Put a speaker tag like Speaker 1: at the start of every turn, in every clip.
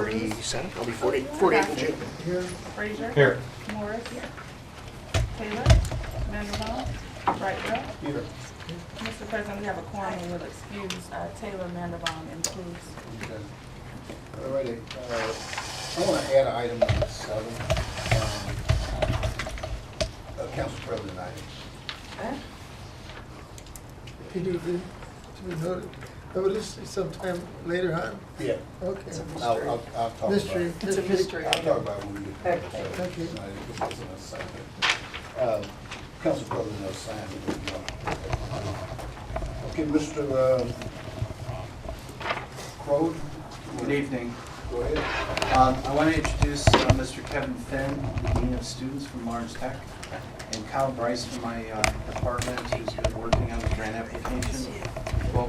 Speaker 1: 47. I'll be 48 in June.
Speaker 2: Here.
Speaker 3: Frazier.
Speaker 4: Here.
Speaker 3: Morris. Taylor. Vanderbilt. Brightwell.
Speaker 2: Here.
Speaker 3: Mr. President, we have a quorum and will excuse Taylor, Vanderbilt, and Cruz.
Speaker 2: Okay. All righty. I want to add item number 7. Council President item.
Speaker 5: He do the, to be noted, notice sometime later on?
Speaker 2: Yeah.
Speaker 5: Okay.
Speaker 2: I'll talk about it.
Speaker 5: Mystery.
Speaker 6: It's a mystery.
Speaker 2: I'll talk about it when we get to
Speaker 6: Okay.
Speaker 2: it.
Speaker 5: Okay.
Speaker 2: Tonight, it wasn't assigned. Council President has signed it. Okay, Mr. Crowe?
Speaker 7: Good evening.
Speaker 2: Go ahead.
Speaker 7: I want to introduce Mr. Kevin Finn, the Dean of Students from Lawrence Tech, and Kyle Bryce from my department, who's been working on the grant application. What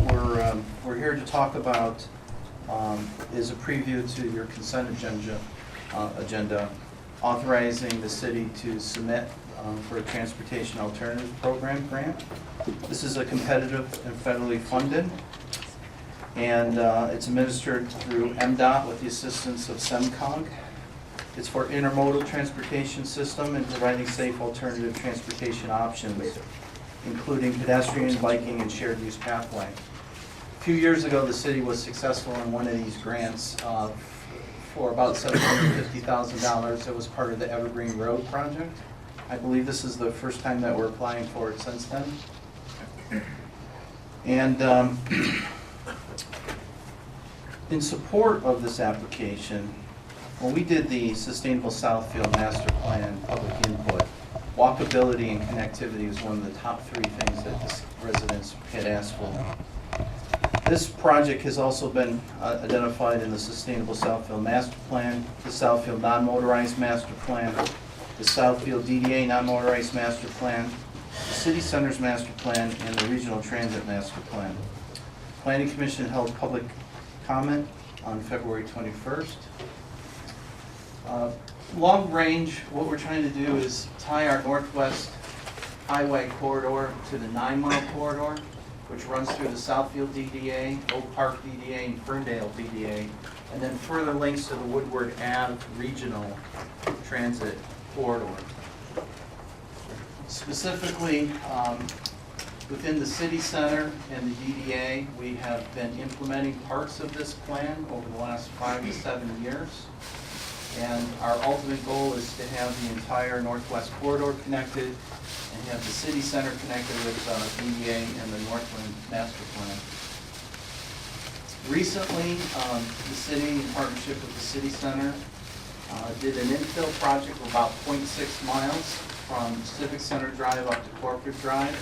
Speaker 7: we're here to talk about is a preview to your consent agenda, authorizing the city to submit for a Transportation Alternative Program grant. This is a competitive and federally funded, and it's administered through MDOT with the assistance of SEMCOG. It's for intermodal transportation system and providing safe alternative transportation options, including pedestrian, biking, and shared use pathway. A few years ago, the city was successful in one of these grants for about $750,000. It was part of the Evergreen Road project. I believe this is the first time that we're applying for it since then. And in support of this application, when we did the Sustainable Southfield Master Plan public input, walkability and connectivity was one of the top 3 things that the residents had asked for. This project has also been identified in the Sustainable Southfield Master Plan, the Southfield Non-Motorized Master Plan, the Southfield DDA Non-Motorized Master Plan, the City Centers Master Plan, and the Regional Transit Master Plan. Planning Commission held public comment on February 21st. Long range, what we're trying to do is tie our Northwest Highway corridor to the 9-mile corridor, which runs through the Southfield DDA, Oak Park DDA, and Ferndale DDA, and then further links to the Woodward Ave Regional Transit Corridor. Specifically, within the city center and the DDA, we have been implementing parts of this plan over the last 5 to 7 years. And our ultimate goal is to have the entire Northwest Corridor connected and have the city center connected with DDA and the Northland Master Plan. Recently, the city, in partnership with the city center, did an infill project of about 0.6 miles from Civic Center Drive up to Corporate Drive.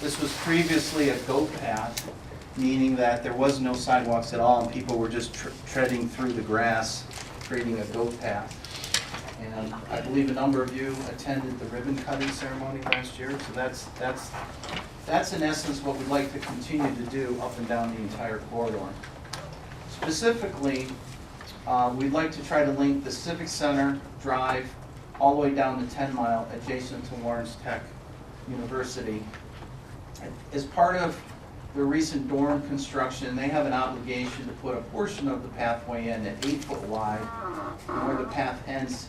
Speaker 7: This was previously a goat path, meaning that there was no sidewalks at all and people were just treading through the grass, creating a goat path. And I believe a number of you attended the ribbon cutting ceremony last year, so that's in essence what we'd like to continue to do up and down the entire corridor. Specifically, we'd like to try to link the Civic Center Drive all the way down to 10 Mile adjacent to Lawrence Tech University. As part of the recent dorm construction, they have an obligation to put a portion of the pathway in at 8 foot wide, where the path ends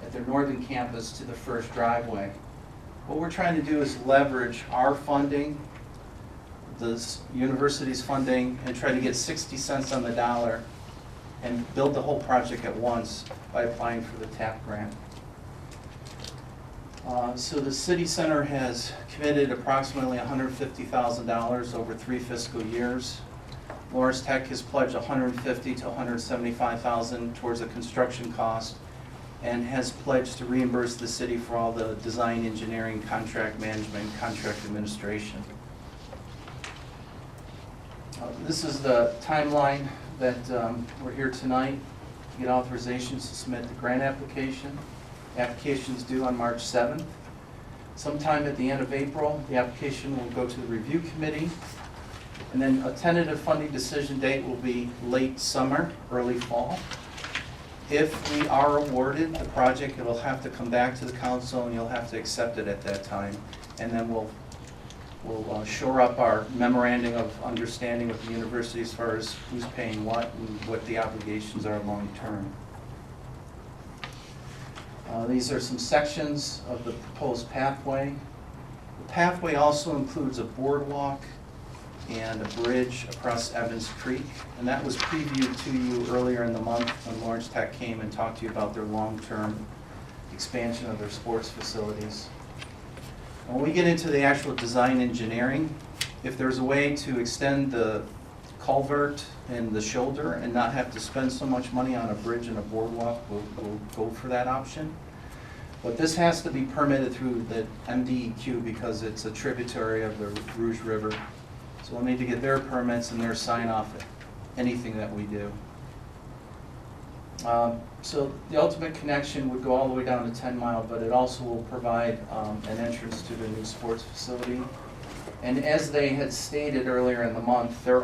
Speaker 7: at their northern campus to the first driveway. What we're trying to do is leverage our funding, the university's funding, and try to get 60 cents on the dollar and build the whole project at once by applying for the TAP grant. So the city center has committed approximately $150,000 over 3 fiscal years. Lawrence Tech has pledged $150,000 to $175,000 towards the construction cost and has pledged to reimburse the city for all the design, engineering, contract management, contract administration. This is the timeline that we're here tonight to get authorizations to submit the grant application. The application is due on March 7th. Sometime at the end of April, the application will go to the review committee, and then a tentative funding decision date will be late summer, early fall. If we are awarded the project, it will have to come back to the council and you'll have to accept it at that time, and then we'll We'll shore up our memorandum of understanding with the university as far as who's paying what and what the obligations are long-term. These are some sections of the proposed pathway. The pathway also includes a boardwalk and a bridge across Evans Creek, and that was previewed to you earlier in the month when Lawrence Tech came and talked to you about their long-term expansion of their sports facilities. When we get into the actual design engineering, if there's a way to extend the culvert and the shoulder and not have to spend so much money on a bridge and a boardwalk, we'll go for that option. But this has to be permitted through the MDEQ because it's a tributary of the Rouge River. So we'll need to get their permits and their sign off at anything that we do. So the ultimate connection would go all the way down to 10 Mile, but it also will provide an entrance to the new sports facility. And as they had stated earlier in the month, their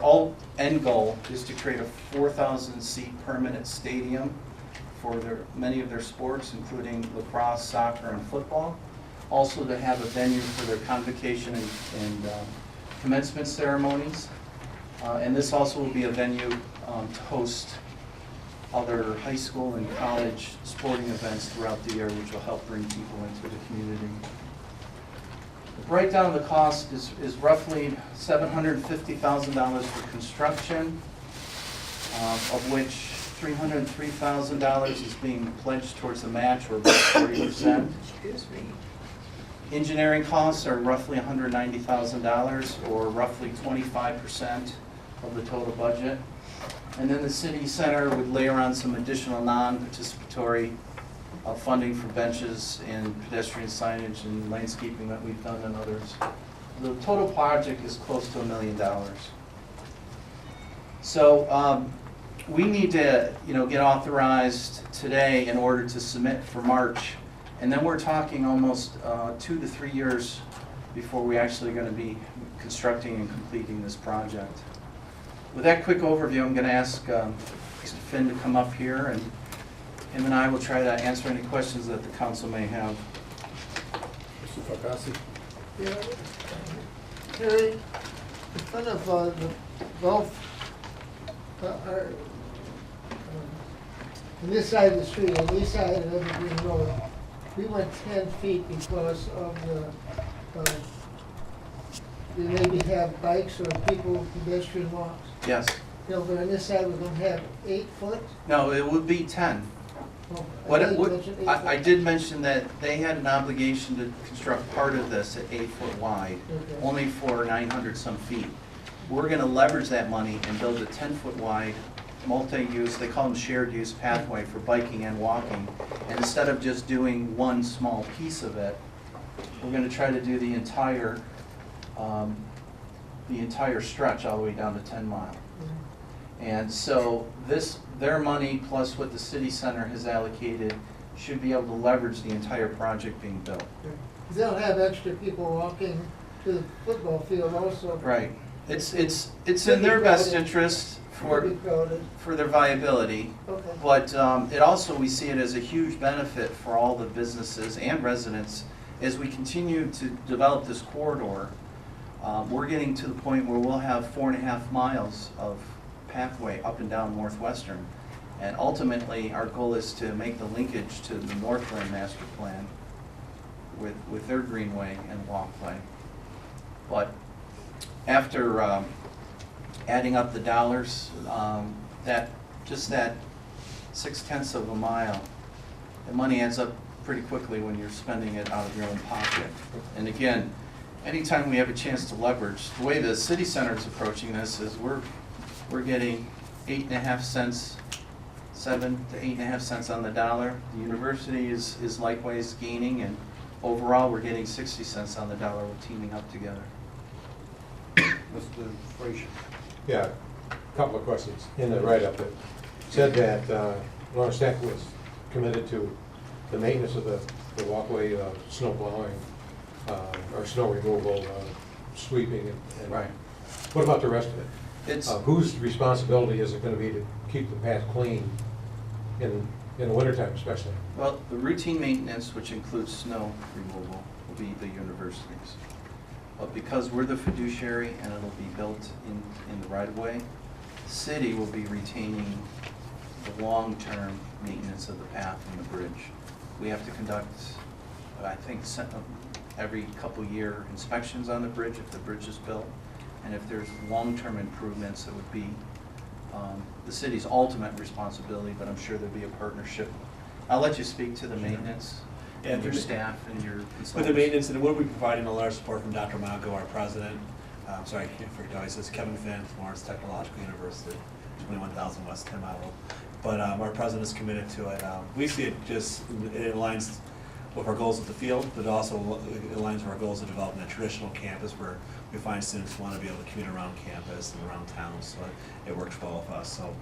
Speaker 7: end goal is to create a 4,000-seat permanent stadium for many of their sports, including lacrosse, soccer, and football. Also to have a venue for their convocation and commencement ceremonies. And this also will be a venue to host other high school and college sporting events throughout the year, which will help bring people into the community. The breakdown of the cost is roughly $750,000 for construction, of which $303,000 is being pledged towards the match, or about 40%.
Speaker 1: Excuse me.
Speaker 7: Engineering costs are roughly $190,000, or roughly 25% of the total budget. And then the city center would layer on some additional non-participatory funding for benches and pedestrian signage and landscaping that we've done and others. The total project is close to $1 million. So we need to, get authorized today in order to submit for March, and then we're talking almost 2 to 3 years before we're actually going to be constructing and completing this project. With that quick overview, I'm going to ask Mr. Finn to come up here, and him and I will try to answer any questions that the council may have.
Speaker 2: Mr. Fakasi?
Speaker 5: Yeah. Terry, in front of the golf, on this side of the street, on this side of Evergreen Road, we went 10 feet because of they maybe have bikes or people, pedestrian walks.
Speaker 7: Yes.
Speaker 5: But on this side, we're gonna have 8 foot?
Speaker 7: No, it would be 10.
Speaker 5: Oh,
Speaker 7: What
Speaker 5: I
Speaker 7: it
Speaker 5: think you
Speaker 7: would,
Speaker 5: mentioned 8
Speaker 7: I
Speaker 5: foot.
Speaker 7: did mention that they had an obligation to construct part of this at 8 foot wide,
Speaker 5: Okay.
Speaker 7: only for 900 some feet. We're gonna leverage that money and build a 10 foot wide, multi-use, they call them shared use pathway for biking and walking. And instead of just doing one small piece of it, we're gonna try to do the entire stretch all the way down to 10 Mile. And so their money plus what the city center has allocated should be able to leverage the entire project being built.
Speaker 5: They'll have extra people walking to the football field also.
Speaker 7: Right. It's in their best interest
Speaker 5: Could be crowded.
Speaker 7: for their viability,
Speaker 5: Okay.
Speaker 7: but it also, we see it as a huge benefit for all the businesses and residents as we continue to develop this corridor. We're getting to the point where we'll have 4.5 miles of pathway up and down Northwestern. And ultimately, our goal is to make the linkage to the Northland Master Plan with their greenway and walkway. But after adding up the dollars, that 0.6 of a mile, the money adds up pretty quickly when you're spending it out of your own pocket. And again, anytime we have a chance to leverage, the way the city center is approaching this is we're getting 8.5 cents, 7 to 8.5 cents on the dollar. The university is likewise gaining, and overall we're getting 60 cents on the dollar with teaming up together.
Speaker 2: Mr. Frazier?
Speaker 4: Yeah, a couple of questions. In the write-up, it said that Lawrence Tech was committed to the maintenance of the walkway, snow plowing, or snow removal, sweeping, and
Speaker 7: Right.
Speaker 4: what about the rest of it?
Speaker 7: It's
Speaker 4: Whose responsibility is it going to be to keep the path clean in the wintertime especially?
Speaker 7: Well, the routine maintenance, which includes snow removal, will be the universities. But because we're the fiduciary and it'll be built in the right of way, the city will be retaining the long-term maintenance of the path and the bridge. We have to conduct, I think, every couple year inspections on the bridge if the bridge is built. And if there's long-term improvements, it would be the city's ultimate responsibility, but I'm sure there'd be a partnership. I'll let you speak to the maintenance and your staff and your consultants.
Speaker 6: With the maintenance, and we'll be providing a large support from Dr. Monco, our president. Sorry, I can't forget how he says, Kevin Finn from Lawrence Technological University, 21,000 West 10 Mile Road. But our president is committed to it. We see it just, it aligns with our goals at the field, but also aligns with our goals of developing a traditional campus where we find students want to be able to commute around campus and around town, so it works well with us. So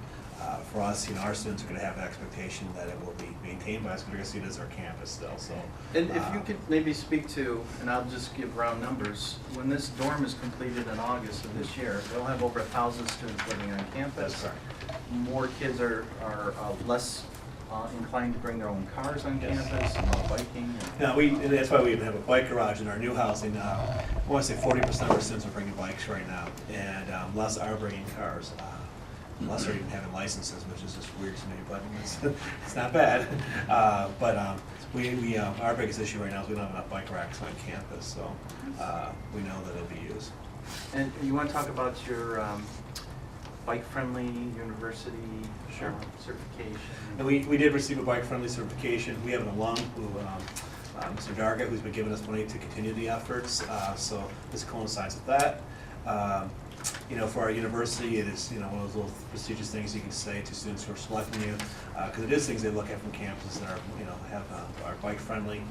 Speaker 6: for us, our students are going to have the expectation that it will be maintained by us, because we're going to see it as our campus still. So,
Speaker 7: and if you could maybe speak to, and I'll just give round numbers, when this dorm is completed in August of this year, they'll have over 1,000 students living on campus.
Speaker 6: That's correct.
Speaker 7: More kids are less inclined to bring their own cars on campus, and more biking.
Speaker 6: Now, and that's why we even have a bike garage in our new housing. I want to say 40% of our students are bringing bikes right now, and less are bringing cars. Less are even having licenses, which is just weird to me, but it's not bad. But our biggest issue right now is we don't have enough bike racks on campus, so we know that it'll be used.
Speaker 7: And you want to talk about your bike-friendly university certification?
Speaker 6: And we did receive a bike-friendly certification. We have an alum who, Mr. Darga, who's been giving us money to continue the efforts, so this coincides with that. For our university, it is one of those little prestigious things you can say to students who are selecting you, because it is things they look at from campus that are bike-friendly.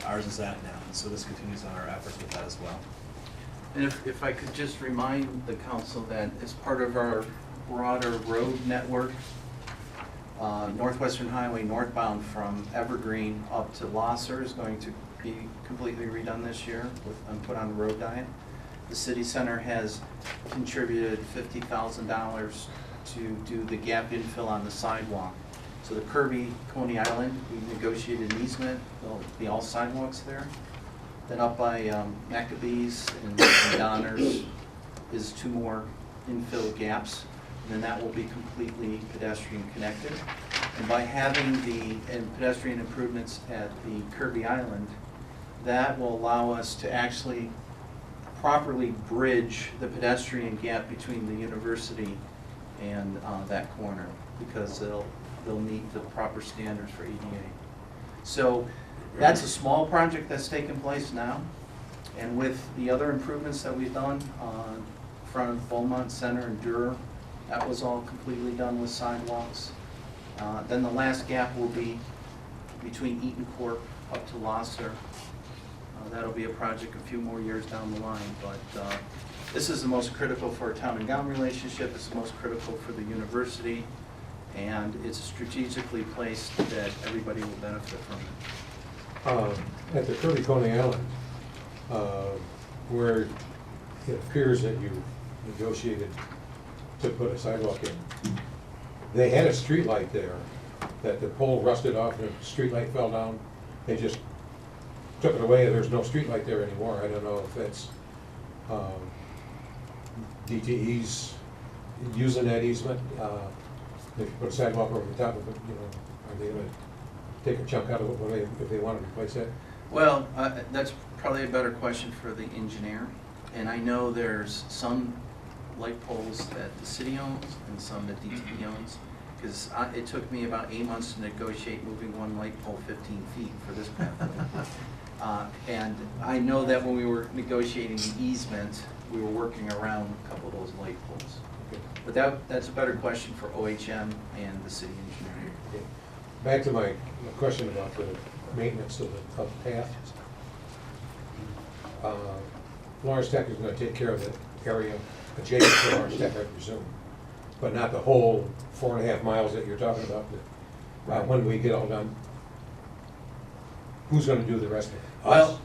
Speaker 6: Ours is that now, and so this continues on our efforts with that as well.
Speaker 7: And if I could just remind the council that as part of our broader road network, Northwestern Highway northbound from Evergreen up to Losser is going to be completely redone this year and put on the road diet. The city center has contributed $50,000 to do the gap infill on the sidewalk. So the Kirby, Coney Island, we negotiated an easement, there'll be all sidewalks there. Then up by Maccabees and Donners is 2 more infill gaps, and then that will be completely pedestrian connected. And by having the pedestrian improvements at the Kirby Island, that will allow us to actually properly bridge the pedestrian gap between the university and that corner, because they'll meet the proper standards for ADA. So that's a small project that's taking place now, and with the other improvements that we've done in front of Beaumont Center and Durer, that was all completely done with sidewalks. Then the last gap will be between Eaton Court up to Losser. That'll be a project a few more years down the line, but this is the most critical for a town and gown relationship. It's the most critical for the university, and it's strategically placed that everybody will benefit from it.
Speaker 4: At the Kirby Coney Island, where it appears that you negotiated to put a sidewalk in, they had a street light there that the pole rusted off and the street light fell down. They just took it away, and there's no street light there anymore. I don't know if that's DTE's using that easement. If you put a sidewalk over the top of it, are they going to take a chunk out of it if they want to replace it?
Speaker 7: Well, that's probably a better question for the engineer. And I know there's some light poles that the city owns and some that DTE owns, because it took me about 8 months to negotiate moving one light pole 15 feet for this pathway. And I know that when we were negotiating the easement, we were working around a couple of those light poles. But that's a better question for OHM and the city engineer.
Speaker 4: Okay. Back to my question about the maintenance of the path. Lawrence Tech is going to take care of the area adjacent to Lawrence Tech, I presume, but not the whole 4.5 miles that you're talking about. When we get all done, who's going to do the rest of it?
Speaker 7: Well,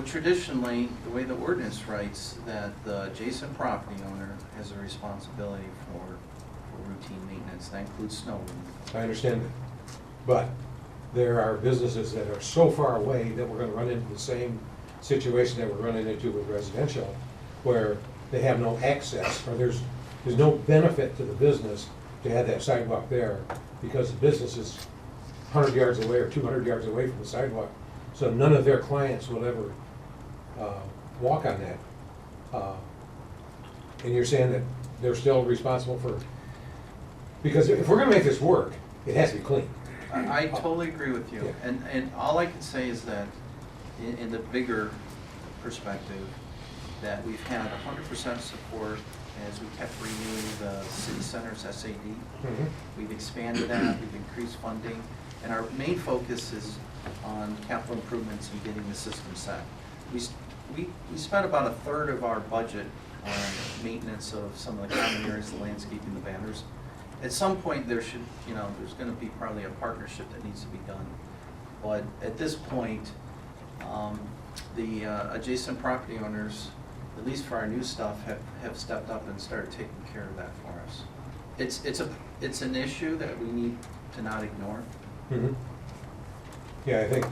Speaker 7: traditionally, the way the ordinance writes, that the adjacent property owner has a responsibility for routine maintenance. That includes snow removal.
Speaker 4: I understand that, but there are businesses that are so far away that we're going to run into the same situation that we're running into with residential, where they have no access, or there's no benefit to the business to have that sidewalk there, because the business is 100 yards away or 200 yards away from the sidewalk. So none of their clients will ever walk on that. And you're saying that they're still responsible for, because if we're gonna make this work, it has to be clean.
Speaker 7: I totally agree with you.
Speaker 4: Yeah.
Speaker 7: And all I can say is that in the bigger perspective, that we've had 100% support as we kept renewing the city center's SAD.
Speaker 4: Mhm.
Speaker 7: We've expanded that, we've increased funding, and our main focus is on capital improvements and getting the system set. We spent about a third of our budget on maintenance of some of the common areas, the landscaping, the banners. At some point, there's gonna be probably a partnership that needs to be done. But at this point, the adjacent property owners, at least for our new stuff, have stepped up and started taking care of that for us. It's an issue that we need to not ignore.
Speaker 4: Mhm. Yeah, I think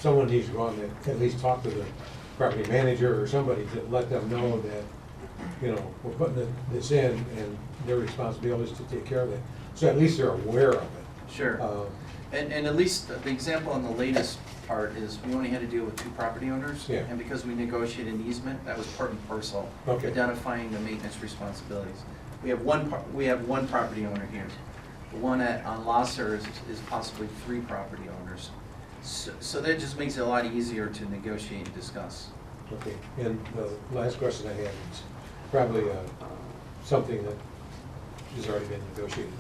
Speaker 4: someone needs to go on and at least talk to the property manager or somebody to let them know that, we're putting this in and their responsibility is to take care of it. So at least they're aware of it.
Speaker 7: Sure. And at least the example on the latest part is we only had to deal with 2 property owners.
Speaker 4: Yeah.
Speaker 7: And because we negotiated an easement, that was part and parcel.
Speaker 4: Okay.
Speaker 7: Identifying the maintenance responsibilities. We have one property owner here. The one on Lasser is possibly 3 property owners. So that just makes it a lot easier to negotiate and discuss.
Speaker 4: Okay, and the last question I have is probably something that has already been negotiated.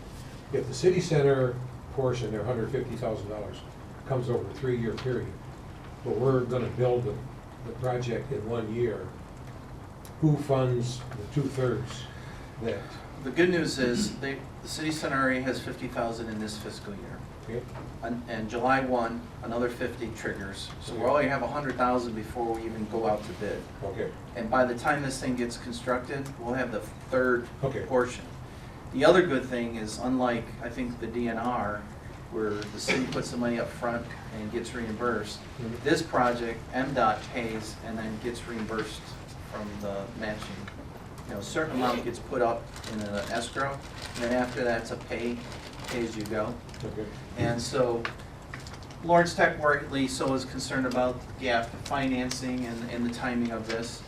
Speaker 4: If the city center portion, their $150,000, comes over a 3-year period, but we're gonna build the project in 1 year, who funds the 2/3 that,
Speaker 7: The good news is the city center area has 50,000 in this fiscal year.
Speaker 4: okay?
Speaker 7: And July 1, another 50 triggers. So we'll only have 100,000 before we even go out to bid.
Speaker 4: Okay,
Speaker 7: And by the time this thing gets constructed, we'll have the third
Speaker 4: Okay.
Speaker 7: portion. The other good thing is, unlike, I think, the DNR, where the city puts the money up front and gets reimbursed,
Speaker 4: Mhm.
Speaker 7: this project, MDOT pays and then gets reimbursed from the matching. A certain amount gets put up in an escrow, and then after that, it's a pay as you go.
Speaker 4: okay.
Speaker 7: And so Lawrence Tech rightly so is concerned about the gap in financing and the timing of this.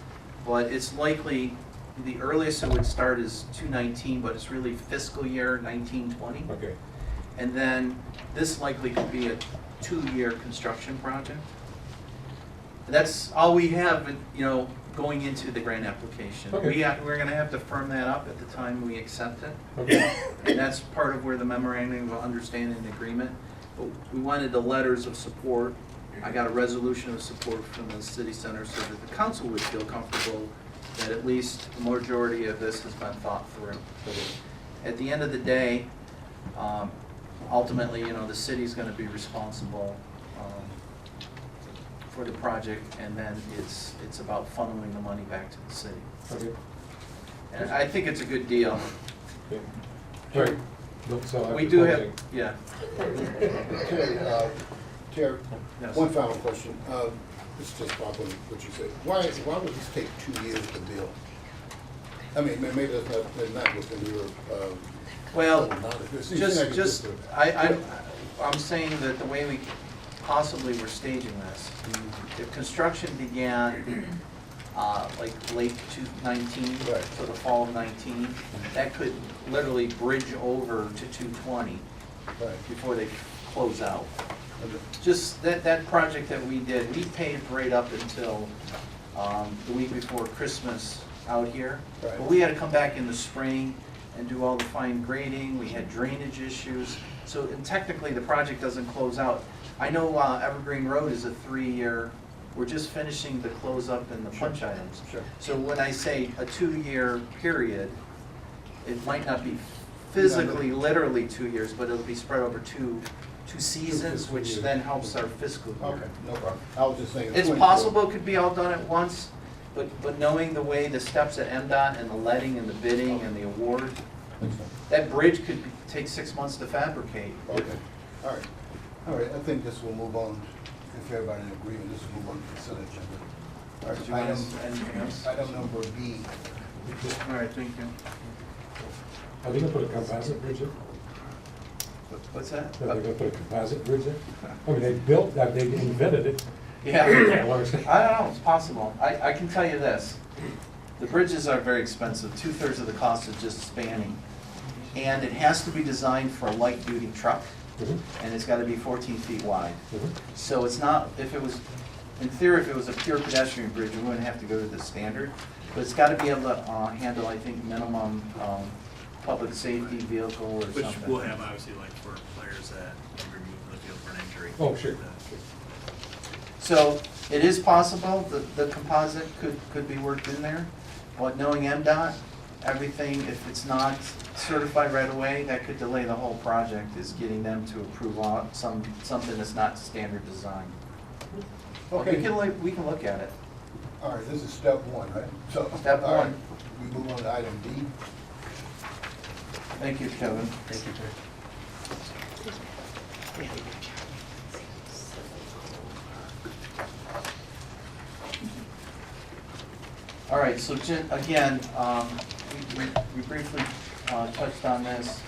Speaker 7: But it's likely, the earliest it would start is 2/19, but it's really fiscal year 19-20.
Speaker 4: Okay,
Speaker 7: And then this likely could be a 2-year construction project. That's all we have, going into the grant application.
Speaker 4: Okay.
Speaker 7: We're gonna have to firm that up at the time we accept it.
Speaker 4: okay,
Speaker 7: And that's part of where the memorandum of understanding and agreement, but we wanted the letters of support. I got a resolution of support from the city center so that the council would feel comfortable that at least the majority of this has been thought through. At the end of the day, ultimately, the city's gonna be responsible for the project, and then it's about funneling the money back to the city.
Speaker 4: okay,
Speaker 7: And I think it's a good deal.
Speaker 4: okay. All right. Don't sell out
Speaker 7: We
Speaker 4: the
Speaker 7: do have,
Speaker 4: closing.
Speaker 7: yeah.
Speaker 2: Okay, Chair,
Speaker 7: Yes.
Speaker 2: one final question. This is just probably what you said. Why would this take 2 years to build? I mean, maybe that's not within your,
Speaker 7: Well,
Speaker 2: knowledge. It seems like it's
Speaker 7: just,
Speaker 2: a-
Speaker 7: I'm saying that the way we possibly were staging this, if construction began, like late 2019,
Speaker 2: Right.
Speaker 7: so the fall of 19, that could literally bridge over to 220
Speaker 2: Right.
Speaker 7: before they close out.
Speaker 2: Okay.
Speaker 7: Just that project that we did, we paved right up until the week before Christmas out here.
Speaker 2: Right.
Speaker 7: But we had to come back in the spring and do all the fine grading, we had drainage issues. So and technically, the project doesn't close out. I know Evergreen Road is a 3-year, we're just finishing the close-up and the punch items.
Speaker 2: Sure.
Speaker 7: So when I say a 2-year period, it might not be physically, literally 2 years, but it'll be spread over two seasons, which then helps our fiscal year.
Speaker 2: Okay, no problem. I was just saying.
Speaker 7: It's possible it could be all done at once, but knowing the way the steps at MDOT and the letting and the bidding and the award, that bridge could take 6 months to fabricate.
Speaker 2: Okay, all right. All right, I think this will move on, if everybody's in agreement, this will move on to the consent agenda. All right,
Speaker 7: Did you want anything else?
Speaker 2: Item number B.
Speaker 7: All right, thank you.
Speaker 4: Are they gonna put a composite bridge in?
Speaker 7: What's that?
Speaker 4: Are they gonna put a composite bridge in? I mean, they built that, they invented it.
Speaker 7: Yeah,
Speaker 4: I wanna say-
Speaker 7: I don't know, it's possible. I can tell you this, the bridges are very expensive, 2/3 of the cost is just spanning. And it has to be designed for a light-duty truck,
Speaker 4: Mhm,
Speaker 7: and it's gotta be 14 feet wide.
Speaker 4: mhm.
Speaker 7: So it's not, if it was, in theory, if it was a pure pedestrian bridge, we wouldn't have to go to the standard. But it's gotta be able to handle, I think, minimum public safety vehicle or something.
Speaker 6: Which we'll have obviously like for players that are removed from the field for an injury.
Speaker 4: Oh, sure.
Speaker 7: So it is possible that the composite could be worked in there, but knowing MDOT, everything, if it's not certified right away, that could delay the whole project, is getting them to approve something that's not standard design. But
Speaker 2: Okay.
Speaker 7: we can look at it.
Speaker 2: All right, this is step one, right? So,
Speaker 7: Step
Speaker 2: all right,
Speaker 7: one.
Speaker 2: we move on to item D.
Speaker 7: Thank you, Kevin.
Speaker 1: Thank you, Terry.
Speaker 7: All right, so again, we briefly touched on this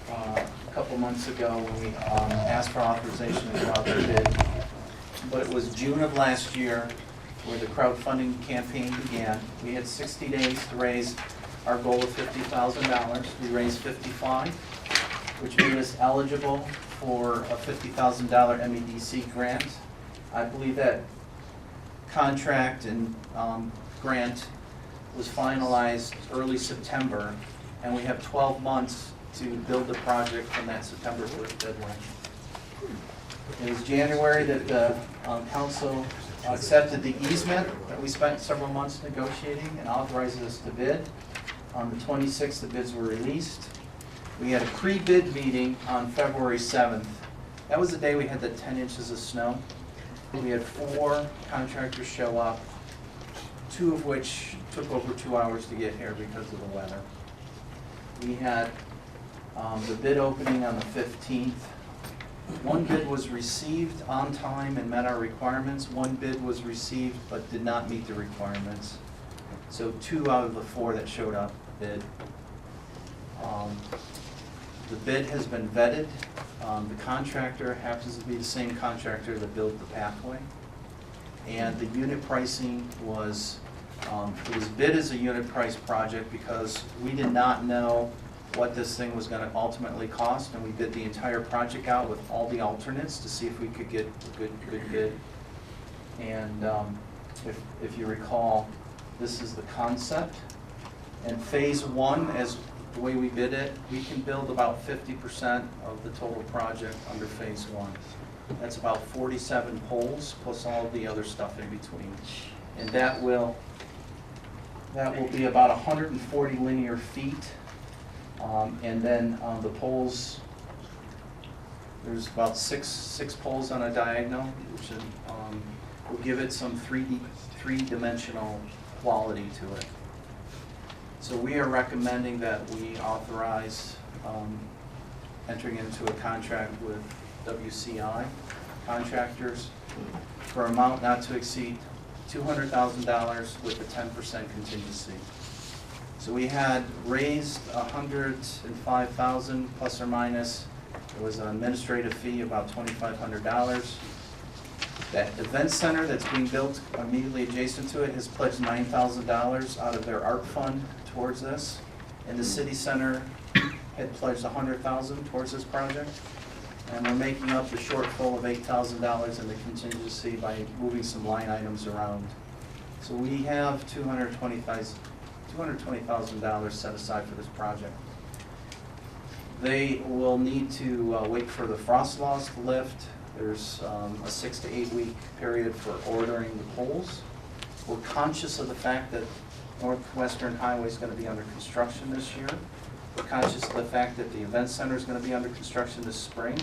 Speaker 7: a couple months ago when we asked for authorization to go out to bid. But it was June of last year where the crowdfunding campaign began. We had 60 days to raise our goal of $50,000. We raised 55, which made us eligible for a $50,000 MEDC grant. I believe that contract and grant was finalized early September, and we have 12 months to build the project from that September 1st deadline. It was January that the council accepted the easement that we spent several months negotiating and authorized us to bid. On the 26th, the bids were released. We had a pre-bid meeting on February 7th. That was the day we had the 10 inches of snow. We had 4 contractors show up, 2 of which took over 2 hours to get here because of the weather. We had the bid opening on the 15th. 1 bid was received on time and met our requirements. 1 bid was received but did not meet the requirements. So 2 out of the 4 that showed up bid. The bid has been vetted. The contractor happens to be the same contractor that built the pathway. And the unit pricing was, it was bid as a unit price project because we did not know what this thing was gonna ultimately cost, and we bid the entire project out with all the alternates to see if we could get a good bid. And if you recall, this is the concept. And phase 1, as the way we bid it, we can build about 50% of the total project under phase 1. That's about 47 poles plus all the other stuff in between. And that will be about 140 linear feet. And then the poles, there's about six poles on a diagonal, which will give it some three-dimensional quality to it. So we are recommending that we authorize entering into a contract with WCI contractors for an amount not to exceed $200,000 with a 10% contingency. So we had raised $105,000 plus or minus. There was an administrative fee about $2,500. That event center that's being built immediately adjacent to it has pledged $9,000 out of their ARP fund towards this. And the city center had pledged $100,000 towards this project. And we're making up the shortfall of $8,000 in the contingency by moving some line items around. So we have $220,000 set aside for this project. They will need to wait for the frost laws to lift. There's a 6 to 8 week period for ordering the poles. We're conscious of the fact that Northwestern Highway is going to be under construction this year. We're conscious of the fact that the event center is going to be under construction this spring.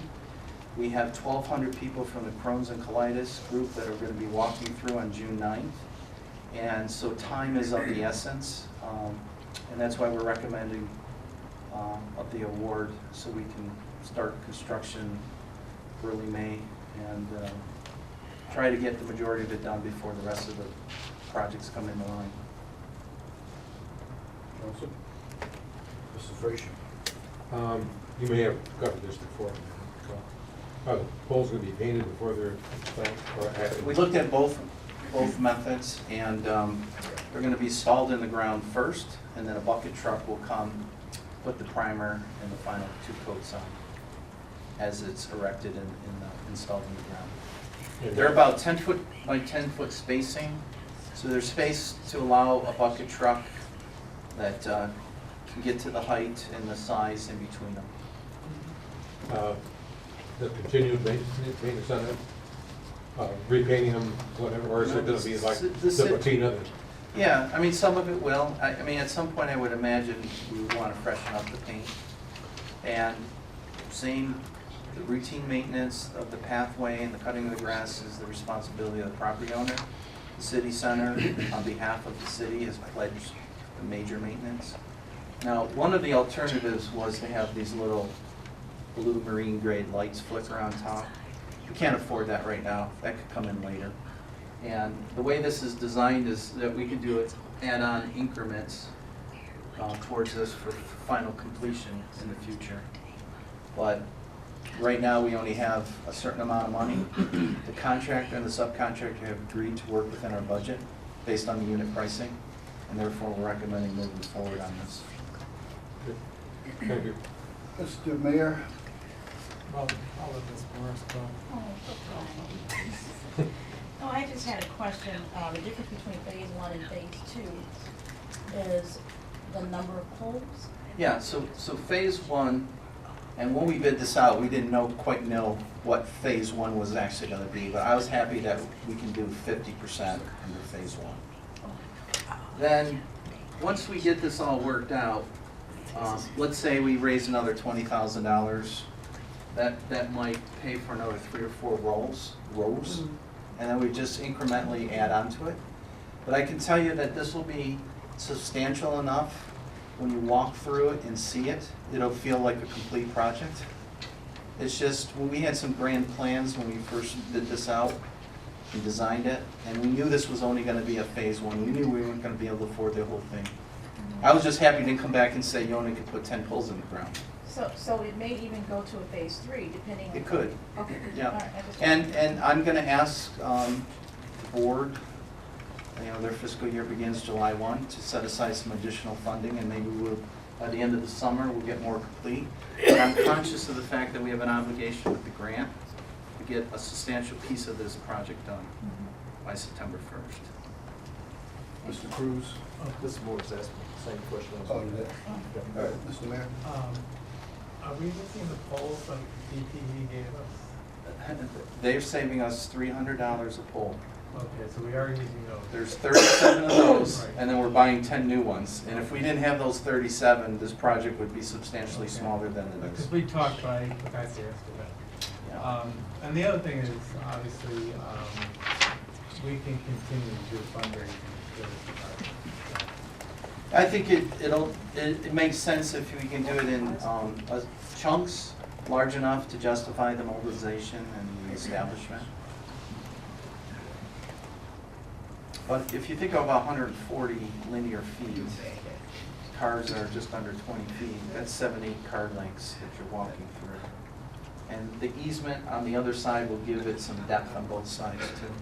Speaker 7: We have 1,200 people from the Crohn's and Colitis group that are going to be walking through on June 9th. And so time is of the essence. And that's why we're recommending of the award so we can start construction early May and try to get the majority of it done before the rest of the projects come into line.
Speaker 2: Council? Mrs. Frazier?
Speaker 4: You may have covered this before. Are the poles going to be painted before they're installed? Or added?
Speaker 7: We looked at both methods, and they're gonna be installed in the ground first, and then a bucket truck will come, put the primer and the final 2 coats on as it's erected and installed in the ground.
Speaker 4: And
Speaker 7: They're about 10 foot by 10 foot spacing, so there's space to allow a bucket truck that can get to the height and the size in between them.
Speaker 4: The continued maintenance on it, repainting them, whatever, or is it going to be like the routine of it?
Speaker 7: Yeah, I mean, some of it will. I mean, at some point, I would imagine we would want to freshen up the paint. And same, the routine maintenance of the pathway and the cutting of the grass is the responsibility of the property owner. The city center, on behalf of the city, has pledged the major maintenance. Now, one of the alternatives was to have these little blue marine grade lights flicker on top. We can't afford that right now. That could come in later. And the way this is designed is that we can do it add-on increments towards this for final completion in the future. But right now, we only have a certain amount of money. The contractor and the subcontractor have agreed to work within our budget based on the unit pricing, and therefore we're recommending moving forward on this.
Speaker 4: Thank you.
Speaker 2: Mr. Mayor?
Speaker 5: I'll let Ms. Morris go.
Speaker 8: No, I just had a question. The difference between phase 1 and phase 2 is the number of poles?
Speaker 7: Yeah, so phase 1, and when we bid this out, we didn't quite know what phase 1 was actually going to be, but I was happy that we can do 50% under phase 1. Then, once we get this all worked out, let's say we raise another $20,000, that might pay for another 3 or 4 rows, and then we just incrementally add on to it. But I can tell you that this will be substantial enough when you walk through it and see it, it'll feel like a complete project. It's just, when we had some grand plans when we first did this out and designed it, and we knew this was only gonna be a phase 1. We knew we weren't gonna be able to afford the whole thing. I was just happy to come back and say you only could put 10 poles in the ground.
Speaker 8: So it may even go to a phase 3, depending on...
Speaker 7: It could.
Speaker 8: Okay.
Speaker 7: Yeah.
Speaker 8: All right, I just-
Speaker 7: And I'm gonna ask the board, their fiscal year begins July 1, to set aside some additional funding, and maybe we'll, by the end of the summer, we'll get more complete. But I'm conscious of the fact that we have an obligation with the grant to get a substantial piece of this project done by September 1st.
Speaker 2: Mr. Cruz?
Speaker 9: This board's asking the same question.
Speaker 2: Oh, yeah. All right, Mr. Mayor?
Speaker 5: Are we using the poles like DPE gave us?
Speaker 7: They're saving us $300 a pole.
Speaker 5: Okay, so we are using those.
Speaker 7: There's 37 of those,
Speaker 5: Right.
Speaker 7: and then we're buying 10 new ones. And if we didn't have those 37, this project would be substantially
Speaker 5: Okay.
Speaker 7: smaller than it
Speaker 5: Because
Speaker 7: is.
Speaker 5: we talked, I forgot to ask you that.
Speaker 7: Yeah.
Speaker 5: And the other thing is, obviously, we can continue to do fundraising for this department.
Speaker 7: I think it makes sense if we can do it in chunks large enough to justify the mobilization and the establishment. But if you think of 140 linear feet, cars are just under 20 feet, that's 7-8 car lengths that you're walking through. And the easement on the other side will give it some depth on both sides too.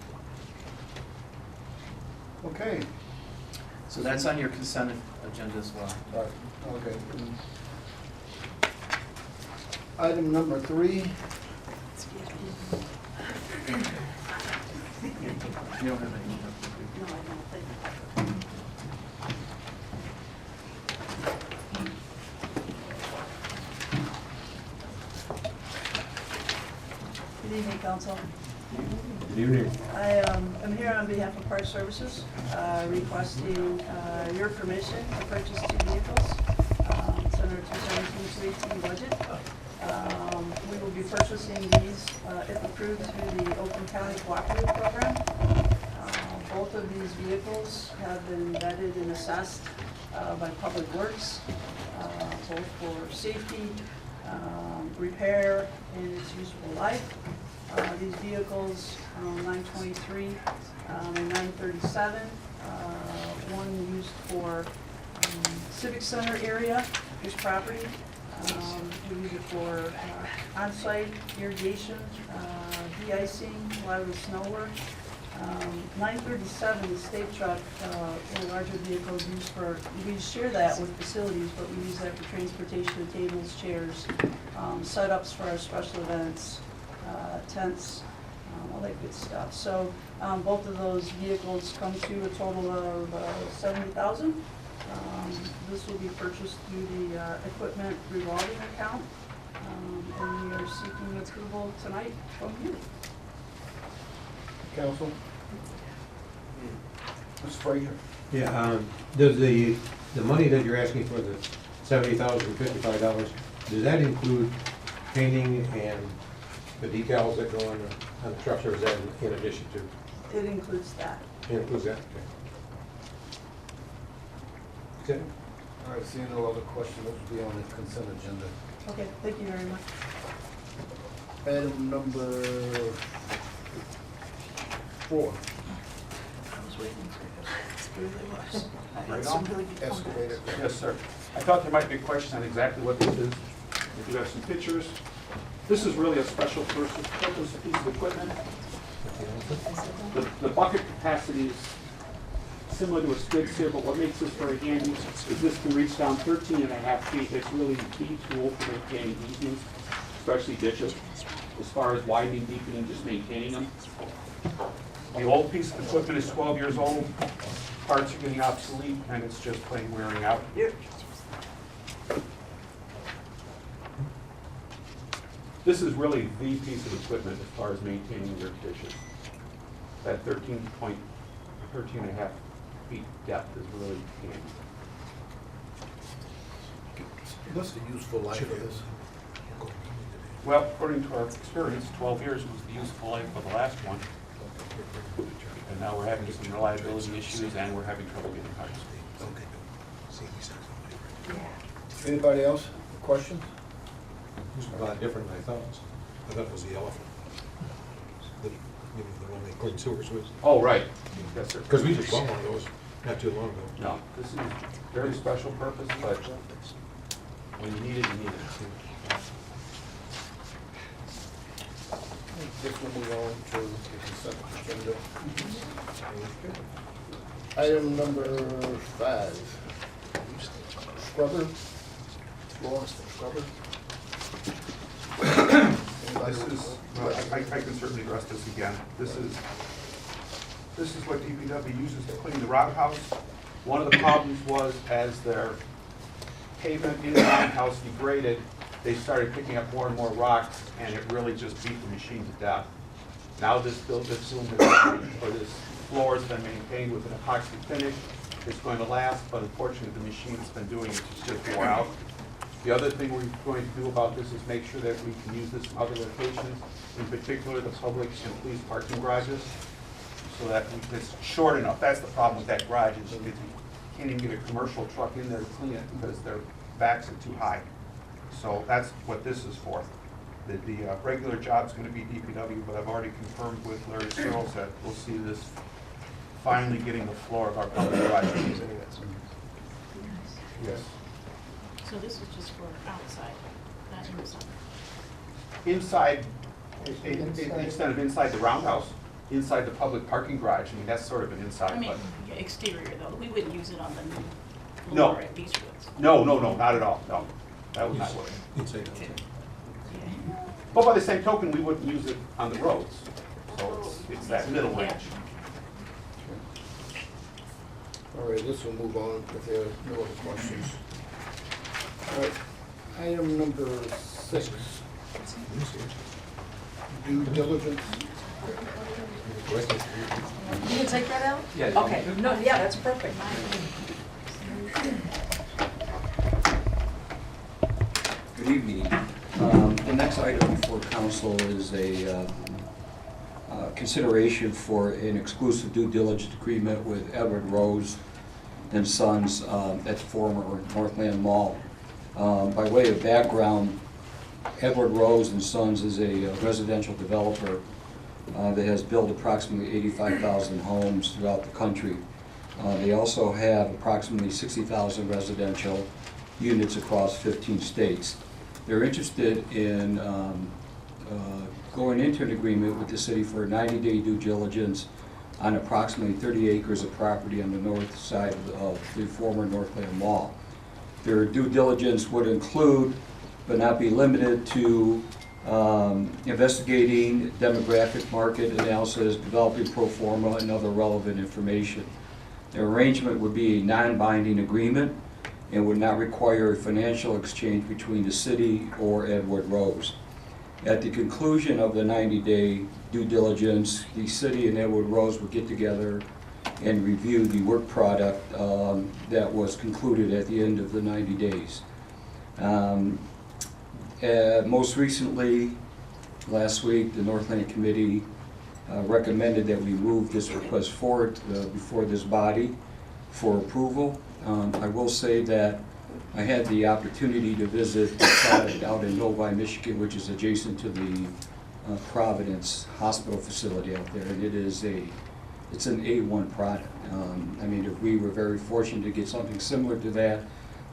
Speaker 2: Okay.
Speaker 7: So that's on your consent agenda as well.
Speaker 2: All right, okay. Item number 3.
Speaker 7: You don't have any.
Speaker 10: Good evening, Council.
Speaker 4: Good evening.
Speaker 10: I am here on behalf of Park Services, requesting your permission to purchase 2 vehicles. It's under 2017-18 budget. We will be purchasing these, if approved, through the Oakland County Cooperative Program. Both of these vehicles have been vetted and assessed by Public Works, both for safety, repair, and its useful life. These vehicles, 923 and 937, one used for Civic Center area, this property. We use it for on-site irrigation, de-icing, a lot of the snow work. 937, the state truck, a larger vehicle is used for, we share that with facilities, but we use that for transportation of tables, chairs, setups for our special events, tents, all that good stuff. So both of those vehicles come to a total of $70,000. This will be purchased through the equipment revolving account, and we are seeking approval tonight from you.
Speaker 2: Council? Ms. Frazier?
Speaker 4: Yeah, does the money that you're asking for, the $70,055, does that include painting and the decals that go on the trucks, or is that in addition to?
Speaker 10: It includes that.
Speaker 4: It includes that, okay. Okay.
Speaker 2: All right, seeing no other questions, let's be on the consent agenda.
Speaker 10: Okay, thank you very much.
Speaker 2: Item number 4.
Speaker 10: I was waiting for this. It really was. I had
Speaker 2: Right
Speaker 10: some
Speaker 2: on.
Speaker 10: really good
Speaker 2: Excavator.
Speaker 11: Yes, sir. I thought there might be a question on exactly what this is. If you have some pictures. This is really a special purpose piece of equipment. The bucket capacity is similar to a skid steer, but what makes this very handy is this can reach down 13.5 feet. It's really the key tool for maintaining easements, especially ditches, as far as widening, deepening, just maintaining them. The old piece of equipment is 12 years old. Parts are getting obsolete, and it's just plain wearing out. This is really the piece of equipment as far as maintaining your ditches. That 13.5 feet depth is really handy.
Speaker 2: What's the useful life of this?
Speaker 11: Well, according to our experience, 12 years was the useful life of the last one. And now we're having some reliability issues, and we're having trouble getting parts.
Speaker 2: Anybody else? Questions?
Speaker 4: It's a lot different than I thought. I thought it was the elephant. The one they clean sewers with.
Speaker 11: Oh, right. Yes, sir.
Speaker 4: Because we just bought one of those not too long ago.
Speaker 11: No, this is very special purpose, but when you need it, you need it.
Speaker 2: This will move on to the consent agenda. Item number 5. Scrubber. Florence Scrubber.
Speaker 11: This is, well, I can certainly address this again. This is what DPW uses to clean the roundhouse. One of the problems was as their pavement in the roundhouse degraded, they started picking up more and more rocks, and it really just beat the machine to death. Now this floor has been maintained with an epoxy finish. It's going to last, but unfortunately the machine has been doing it, it's just wore out. The other thing we're going to do about this is make sure that we can use this in other locations, in particular the public and police parking garages, so that it's short enough. That's the problem with that garage, is you can't even get a commercial truck in there to clean it because their backs are too high. So that's what this is for. The regular job's going to be DPW, but I've already confirmed with Larry Searles that we'll see this finally getting the floor of our public garage. Yes.
Speaker 8: So this is just for outside, not inside?
Speaker 11: Inside, the extent of inside the roundhouse, inside the public parking garage, I mean, that's sort of an inside,
Speaker 8: I mean,
Speaker 11: but.
Speaker 8: yeah, exterior though, we wouldn't use it on the new
Speaker 11: No.
Speaker 8: floor at Beechwoods.
Speaker 11: No, not at all, no. That was not what.
Speaker 4: Inside, outside.
Speaker 11: But by the same token, we wouldn't use it on the roads. So it's that middle range.
Speaker 2: All right, this will move on if there are no other questions. All right, item number 6. Due diligence.
Speaker 12: You can take that out?
Speaker 11: Yeah.
Speaker 12: Okay, no, yeah, that's perfect.
Speaker 13: Good evening. The next item for council is a consideration for an exclusive due diligence agreement with Edward Rose and Sons at the former Northland Mall. By way of background, Edward Rose and Sons is a residential developer that has built approximately 85,000 homes throughout the country. They also have approximately 60,000 residential units across 15 states. They're interested in going into an agreement with the city for a 90-day due diligence on approximately 30 acres of property on the north side of the former Northland Mall. Their due diligence would include, but not be limited to, investigating demographic market analysis, developing pro forma, and other relevant information. The arrangement would be a non-binding agreement and would not require a financial exchange between the city or Edward Rose. At the conclusion of the 90-day due diligence, the city and Edward Rose would get together and review the work product that was concluded at the end of the 90 days. Most recently, last week, the Northland Committee recommended that we move this request forward before this body for approval. I will say that I had the opportunity to visit the product out in Novi, Michigan, which is adjacent to the Providence Hospital facility out there, and it's an A1 product. I mean, if we were very fortunate to get something similar to that,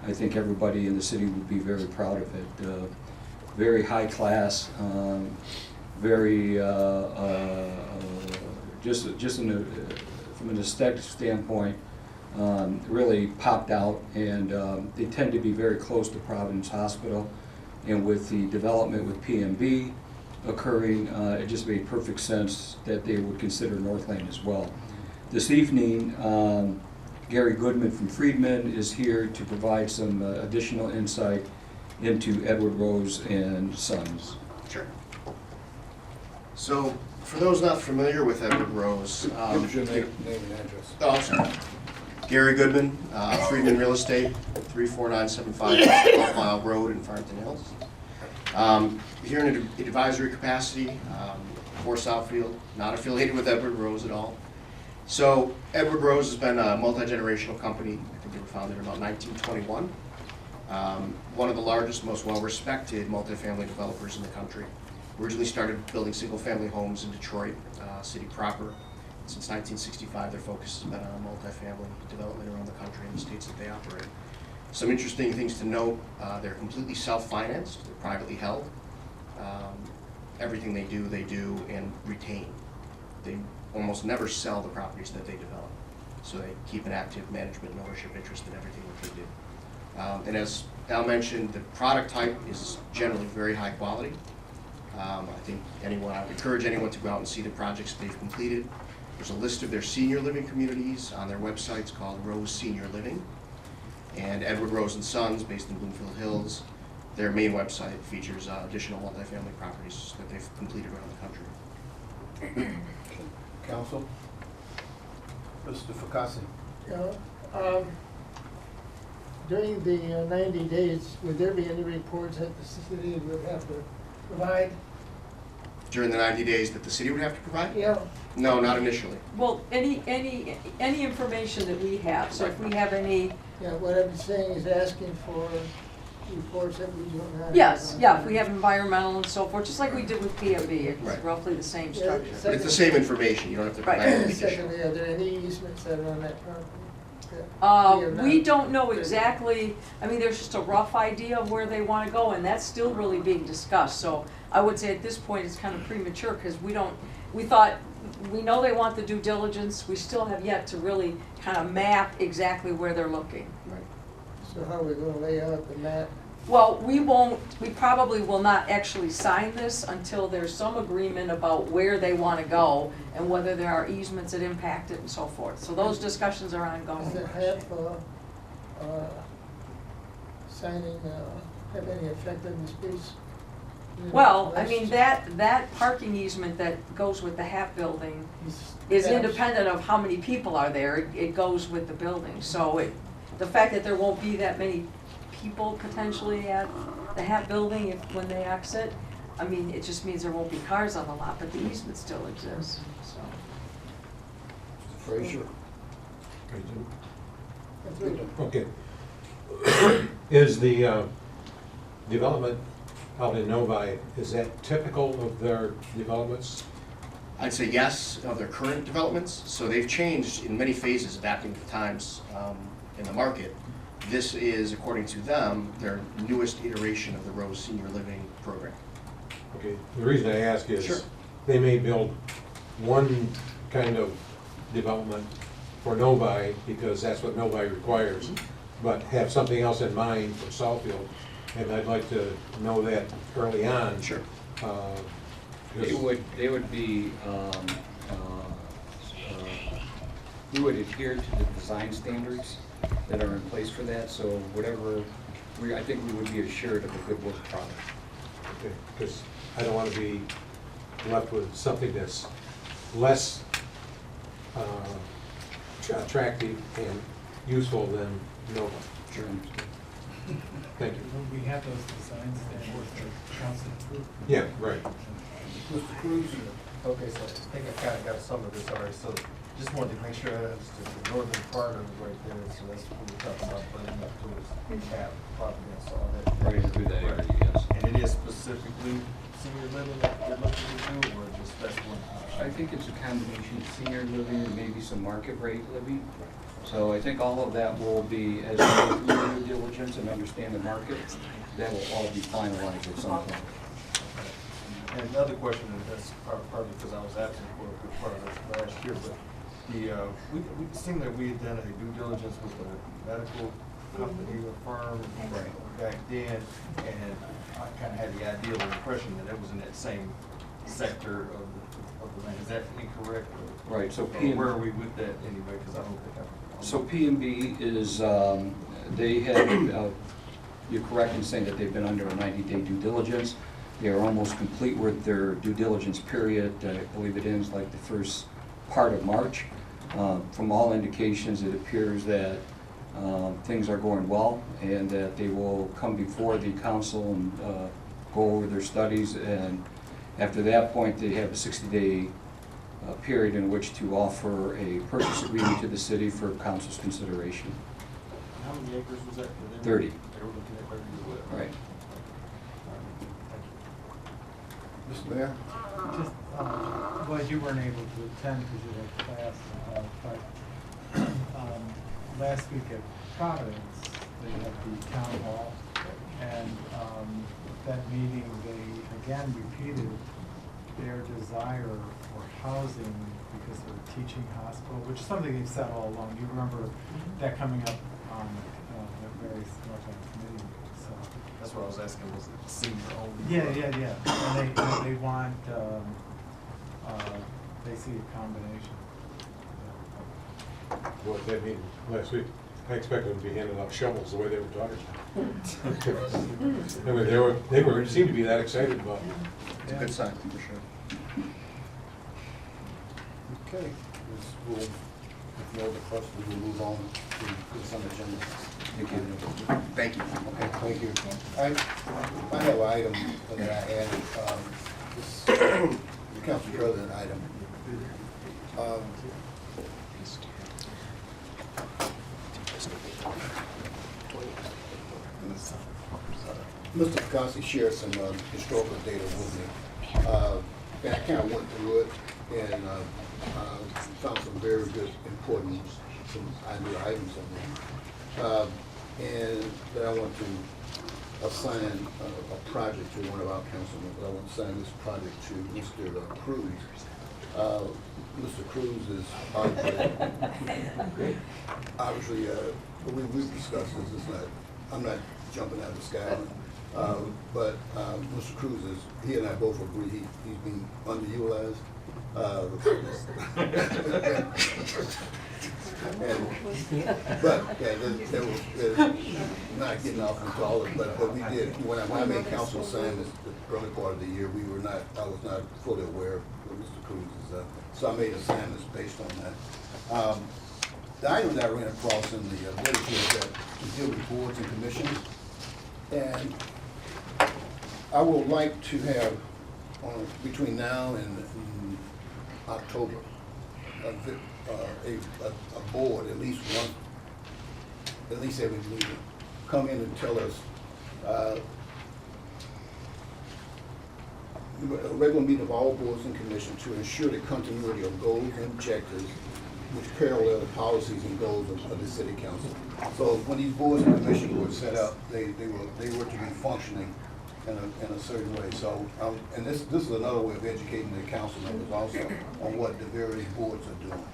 Speaker 13: I think everybody in the city would be very proud of it. Very high class, very from an aesthetic standpoint, really popped out, and they tend to be very close to Providence Hospital. And with the development with PMB occurring, it just made perfect sense that they would consider Northland as well. This evening, Gary Goodman from Friedman is here to provide some additional insight into Edward Rose and Sons.
Speaker 1: Sure. So, for those not familiar with Edward Rose,
Speaker 2: Give us your name and address.
Speaker 1: Oh, I'm sorry. Gary Goodman, Friedman Real Estate, 34975 West 12 Mile Road in Farmington Hills. Here in an advisory capacity for Southfield, not affiliated with Edward Rose at all. So Edward Rose has been a multi-generational company. I think they were founded in about 1921. One of the largest, most well-respected multifamily developers in the country. Originally started building single-family homes in Detroit city proper. Since 1965, their focus has been on multifamily development around the country and the states that they operate. Some interesting things to note, they're completely self-financed, they're privately held. Everything they do and retain. They almost never sell the properties that they develop. So they keep an active management and ownership interest in everything that they do. And as Al mentioned, the product type is generally very high quality. I think I would encourage anyone to go out and see the projects they've completed. There's a list of their senior living communities on their website. It's called Rose Senior Living. And Edward Rose and Sons, based in Bloomfield Hills, their main website features additional multifamily properties that they've completed around the country.
Speaker 2: Council? Mr. Fakasi?
Speaker 14: Yeah, during the 90 days, would there be any reports that the city would have to provide?
Speaker 1: During the 90 days that the city would have to provide?
Speaker 14: Yeah.
Speaker 1: No, not initially.
Speaker 12: Well, any information that we have, so if we have any,
Speaker 14: Yeah, what I'm saying is asking for reports that we don't have.
Speaker 12: yes, yeah, if we have environmental and so forth, just like we did with PMB, it's
Speaker 1: Right.
Speaker 12: roughly the same
Speaker 14: Yeah,
Speaker 12: structure.
Speaker 1: But it's the same information. You don't have to provide
Speaker 12: Right.
Speaker 1: anything additional.
Speaker 14: Secondly, are there any easements that are on that property? that
Speaker 12: We don't know exactly, I mean, there's just a rough idea of where they want to go, and that's still really being discussed. So I would say at this point, it's kind of premature, because we know they want the due diligence, we still have yet to really kind of map exactly where they're looking.
Speaker 1: Right.
Speaker 14: So how are we gonna lay out the map?
Speaker 12: Well, we probably will not actually sign this until there's some agreement about where they want to go and whether there are easements that impact it and so forth. So those discussions are ongoing.
Speaker 14: Does it have, signing, have any effect on this piece?
Speaker 12: Well, I mean, that parking easement that goes with the HAP building is independent of how many people are there. It goes with the building. So the fact that there won't be that many people potentially at the HAP building when they exit, I mean, it just means there won't be cars on the lot, but the easement still exists, so.
Speaker 2: Frazier?
Speaker 4: Okay. Is the development out in Novi, is that typical of their developments?
Speaker 1: I'd say yes, of their current developments. So they've changed in many phases, adapting to the times in the market. This is, according to them, their newest iteration of the Rose Senior Living Program.
Speaker 4: Okay, the reason I ask
Speaker 1: Sure.
Speaker 4: is, they may build one kind of development for Novi, because that's what Novi requires, but have something else in mind for Southfield, and I'd like to know that early on.
Speaker 1: Sure.
Speaker 13: They would be, we would adhere to the design standards that are in place for that, so whatever, I think we would be assured of a good work product.
Speaker 4: Because I don't want to be left with something that's less attractive and useful than Nova.
Speaker 1: Sure.
Speaker 4: Thank you.
Speaker 5: We have those designs that the council approved.
Speaker 4: Yeah, right.
Speaker 2: Mr. Cruz?
Speaker 9: Okay, so I think I kind of got some of this already, so just wanted to make sure I understood the northern part of it right there, so that's what we're talking about, bringing up towards cap property, I saw that.
Speaker 13: Right through that area, yes.
Speaker 9: And it is specifically senior living that you're looking to do, or just that's one option?
Speaker 13: I think it's a combination of senior living and maybe some market rate living. So I think all of that will be, as we go through due diligence and understand the market, that will all be finalized at some point.
Speaker 9: And another question, and that's partly because I was absent for a good part of it last year, but we seemed that we had done a due diligence with a medical company or firm back then, and I kind of had the ideal impression that it was in that same sector of the land. Is that incorrect? Or,
Speaker 13: Right, so
Speaker 9: or where are we with that anyway? Because I don't think
Speaker 13: So P&B is, they have, you're correct in saying that they've been under a 90-day due diligence. They are almost complete with their due diligence period. I believe it ends like the first part of March. From all indications, it appears that things are going well and that they will come before the council and go over their studies. And after that point, they have a 60-day period in which to offer a purchase agreement to the city for council's consideration.
Speaker 9: how many acres was that?
Speaker 13: 30.
Speaker 9: They were looking at 30 as well.
Speaker 13: Right.
Speaker 2: Mr. Mayor?
Speaker 5: Just, glad you weren't able to attend because you had class, but last week at Providence, they had the town hall, and that meeting, they again repeated their desire for housing because they're a teaching hospital, which is something they've said all along. You remember that coming up on the various North End committee meetings, so.
Speaker 9: That's what I was asking, was it senior only?
Speaker 5: Yeah. And they want, they see a combination.
Speaker 4: What that mean last week? I expected them to be handing out shovels the way they were talking. I mean, they were seemed to be that excited about it.
Speaker 1: It's a good sign, for sure.
Speaker 2: Okay, we'll, if no other questions, we'll move on to consent agenda.
Speaker 13: Thank you.
Speaker 1: Thank you.
Speaker 2: Okay, thank you. I have an item that I added, this the council president item. Mr. Picasso shared some historical data with me. And I kind of went through it and found some very good, important, some idea items on there. And that I want to assign a project to one of our councilmen. I want to assign this project to Mr. Cruz. Mr. Cruz is obviously, we've discussed this. It's not, I'm not jumping out of the sky. But Mr. Cruz is, he and I both agree he's being underutilized. But there was not getting off into all of it, but we did, when I made council assignments the early part of the year, I was not fully aware of what Mr. Cruz is, so I made assignments based on that. The item that I ran across in the literature is that we deal with boards and commissions. And I would like to have, between now and October, a board, at least every meeting, come in and tell us a regular meeting of all boards and commissions to ensure the continuity of goals and objectives which parallel the policies and goals of the city council. So when these boards and commissions were set up, they were to be functioning in a certain way. So, and this is another way of educating the council members also on what the various boards are doing.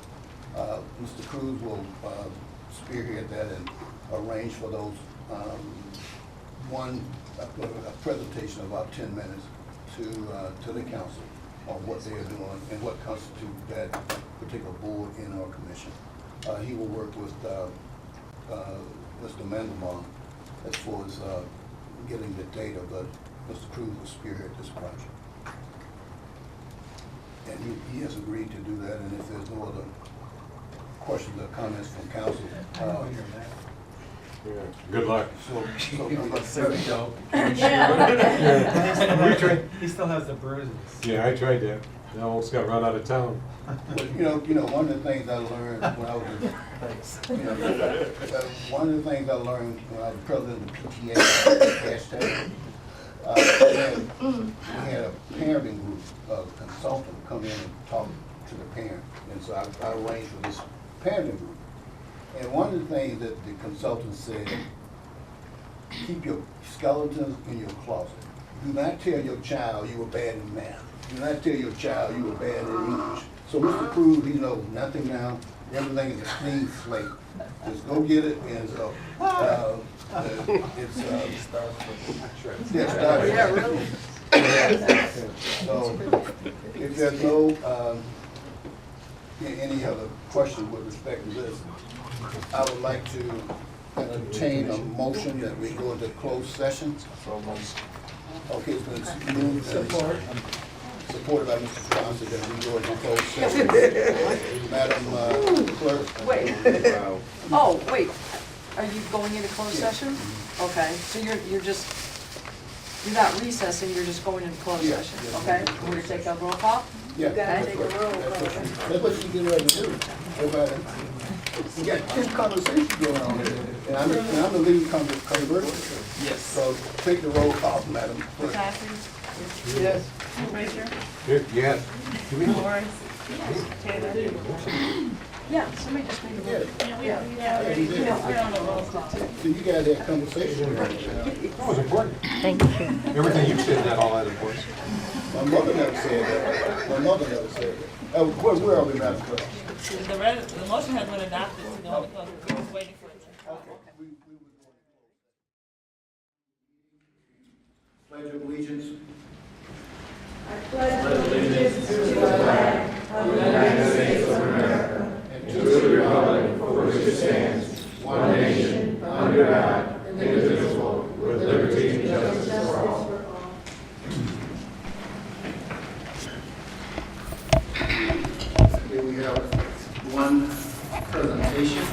Speaker 2: Mr. Cruz will spearhead that and arrange for those a presentation of about 10 minutes to the council on what they are doing and what constitutes that particular board in our commission. He will work with Mr. Mandelbaum as far as getting the data, but Mr. Cruz will spearhead this project. And he has agreed to do that, and if there's no other questions or comments from council.
Speaker 4: Good luck.
Speaker 5: We tried. He still has the bruises.
Speaker 4: Yeah, I tried that. I almost got run out of town.
Speaker 2: But, you know, one of the things I learned when I was, one of the things I learned when I was president of the PTA, we had a parenting group, consultant come in and talk to the parent. And so I arranged for this parenting group. And one of the things that the consultant said, keep your skeletons in your closet. Do not tell your child you were bad in math. Do not tell your child you were bad in English. So Mr. Cruz, he knows nothing now. Everything is a clean slate. Just go get it, and so yeah, really. So if there's no any other question with respect to this, I would like to entertain a motion that we go into closed session. Okay, it's been moved and supported by Mr. Johnson that we go into closed session. Madam Clerk.
Speaker 12: Wait. Oh, wait. Are you going into closed session? Okay, so you're not recessing, you're just going into closed
Speaker 2: Yeah,
Speaker 12: session,
Speaker 2: yeah.
Speaker 12: okay? We're gonna take a roll call?
Speaker 2: Yeah.
Speaker 12: Okay.
Speaker 2: Take a roll. That's what she's getting ready to do. Everybody, we got 10 conversations going on here, and I'm the lead converser.
Speaker 7: Yes.
Speaker 2: So take the roll call, Madam Clerk.
Speaker 3: Patrick,
Speaker 2: Yes.
Speaker 3: Frazier,
Speaker 4: Yes. Do we-
Speaker 3: Morris, Taylor.
Speaker 12: Yeah, somebody just made a vote.
Speaker 3: We're on the roll call.
Speaker 2: So you guys had conversation.
Speaker 4: That was important. Thank you. Everything you said, that all that important.
Speaker 2: My mother never said that. My mother never said that. Where are we, Madam Clerk?
Speaker 3: The motion has been adopted, so no, because we're just waiting for it.
Speaker 2: Pledge of allegiance. Here we have one presentation.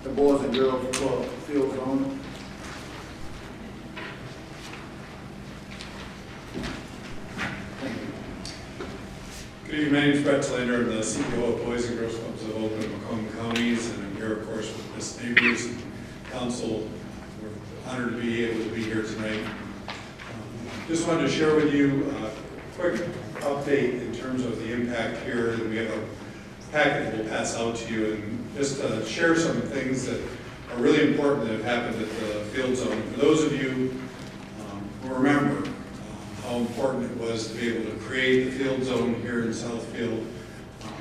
Speaker 2: The Boys and Girls Club Field Zone.
Speaker 15: Good evening, my name is Brett Slater. I'm the CEO of Boys and Girls Clubs of Oakland and Macomb Counties, and I'm here, of course, with Ms. Neighbors and Council. We're honored to be able to be here tonight. Just wanted to share with you a quick update in terms of the impact here, and we have a packet that we'll pass out to you, and just share some things that are really important that have happened at the field zone. For those of you who remember how important it was to be able to create the field zone here in Southfield,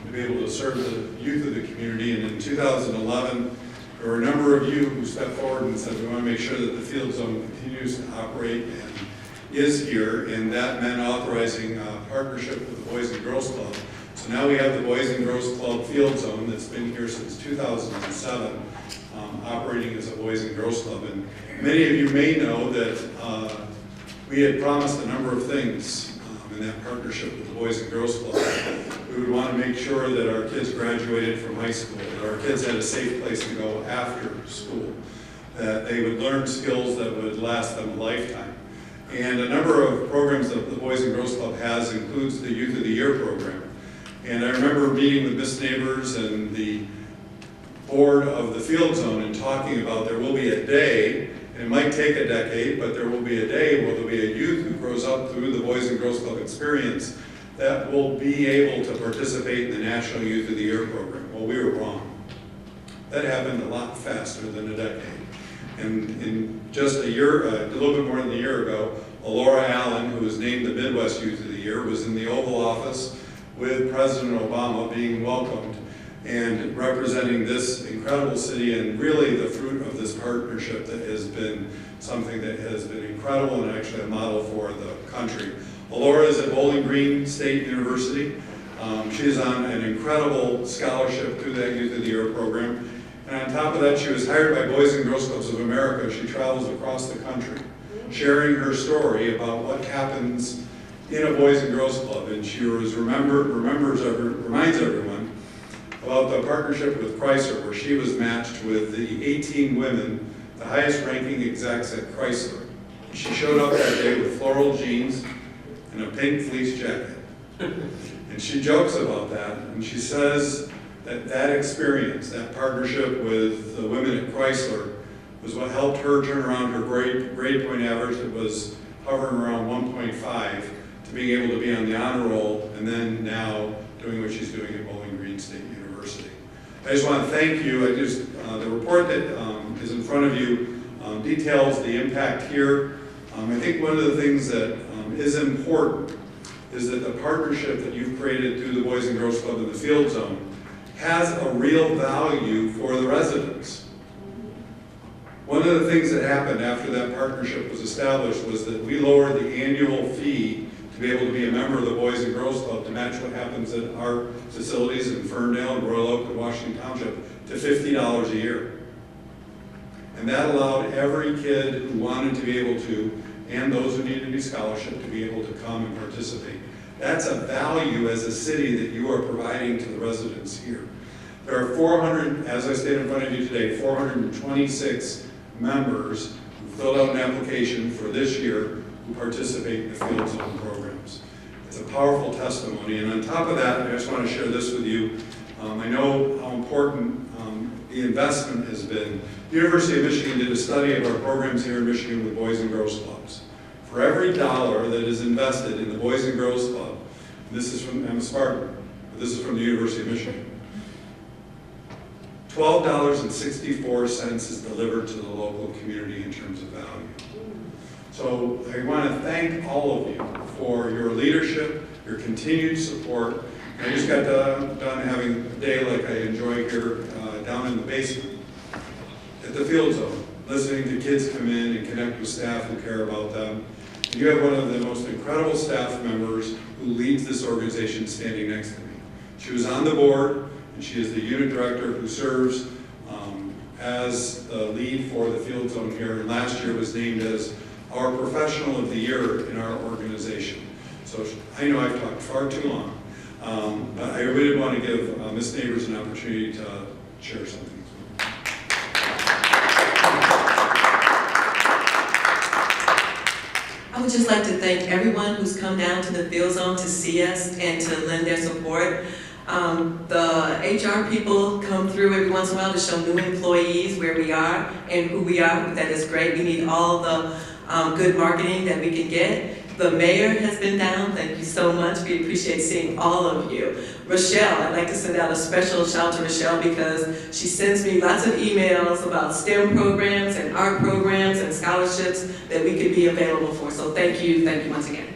Speaker 15: to be able to serve the youth of the community. And in 2011, there were a number of you who stepped forward and said, we want to make sure that the field zone continues to operate and is here, and that meant authorizing a partnership with the Boys and Girls Club. So now we have the Boys and Girls Club Field Zone that's been here since 2007, operating as a Boys and Girls Club. And many of you may know that we had promised a number of things in that partnership with the Boys and Girls Club. We would want to make sure that our kids graduated from high school, that our kids had a safe place to go after school, that they would learn skills that would last them a lifetime. And a number of programs that the Boys and Girls Club has includes the Youth of the Year program. And I remember meeting with Miss Neighbors and the board of the field zone and talking about there will be a day And it might take a decade, but there will be a day where there'll be a youth who grows up through the Boys and Girls Club experience that will be able to participate in the National Youth of the Year program. Well, we were wrong. That happened a lot faster than a decade. And in just a year, a little bit more than a year ago, Laura Allen, who was named the Midwest Youth of the Year, was in the Oval Office with President Obama being welcomed and representing this incredible city and really the fruit of this partnership that has been something that has been incredible and actually a model for the country. Laura is at Bowling Green State University. She is on an incredible scholarship through that Youth of the Year program. And on top of that, she was hired by Boys and Girls Clubs of America. She travels across the country, sharing her story about what happens in a Boys and Girls Club. And she reminds everyone about the partnership with Chrysler, where she was matched with the 18 women, the highest ranking execs at Chrysler. She showed up that day with floral jeans and a pink fleece jacket. And she jokes about that, and she says that experience, that partnership with the women at Chrysler, was what helped her turn around her grade point average that was hovering around 1.5 to being able to be on the honor roll, and then now doing what she's doing at Bowling Green State University. I just want to thank you. The report that is in front of you details the impact here. I think one of the things that is important is that the partnership that you've created through the Boys and Girls Club in the Field Zone has a real value for the residents. One of the things that happened after that partnership was established was that we lowered the annual fee to be able to be a member of the Boys and Girls Club to match what happens at our facilities in Ferndale and Royal Oak and Washington Township to $50 a year. And that allowed every kid who wanted to be able to, and those who needed any scholarship, to be able to come and participate. That's a value as a city that you are providing to the residents here. There are 400, as I stated in front of you today, 426 members who filled out an application for this year who participate in the Field Zone programs. It's a powerful testimony, and on top of that, I just want to share this with you. I know how important the investment has been. The University of Michigan did a study of our programs here in Michigan with Boys and Girls Clubs. For every dollar that is invested in the Boys and Girls Club, this is from, I'm a Spartan, but this is from the University of Michigan, $12.64 is delivered to the local community in terms of value. So I want to thank all of you for your leadership, your continued support. I just got done having a day like I enjoy here down in the basement at the Field Zone, listening to kids come in and connect with staff who care about them. You have one of the most incredible staff members who leads this organization standing next to me. She was on the board, and she is the unit director who serves as the lead for the Field Zone here, and last year was named as our Professional of the Year in our organization. So I know I've talked far too long, but I really want to give Ms. Neighbors an opportunity to share something.
Speaker 16: I would just like to thank everyone who's come down to the Field Zone to see us and to lend their support. The HR people come through every once in a while to show new employees where we are and who we are. That is great. We need all the good marketing that we can get. The mayor has been down. Thank you so much. We appreciate seeing all of you. Rochelle, I'd like to send out a special shout to Rochelle because she sends me lots of emails about STEM programs and art programs and scholarships that we could be available for. So thank you once again.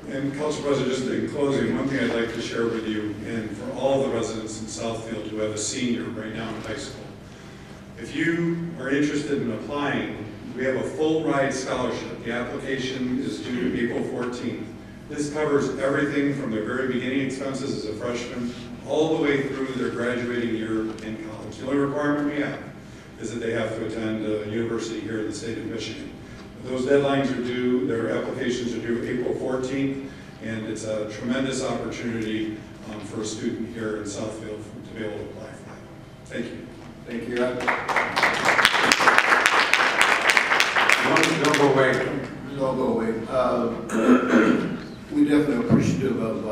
Speaker 15: And Council President, just in closing, one thing I'd like to share with you and for all the residents in Southfield who have a senior right now in high school. If you are interested in applying, we have a full ride scholarship. The application is due April 14th. This covers everything from their very beginning expenses as a freshman all the way through their graduating year in college. The only requirement we have is that they have to attend a university here in the state of Michigan. Those deadlines are due, their applications are due April 14th, and it's a tremendous opportunity for a student here in Southfield to be able to apply for that. Thank you.
Speaker 13: Thank you.
Speaker 4: Don't go away.
Speaker 2: Don't go away. We definitely appreciative of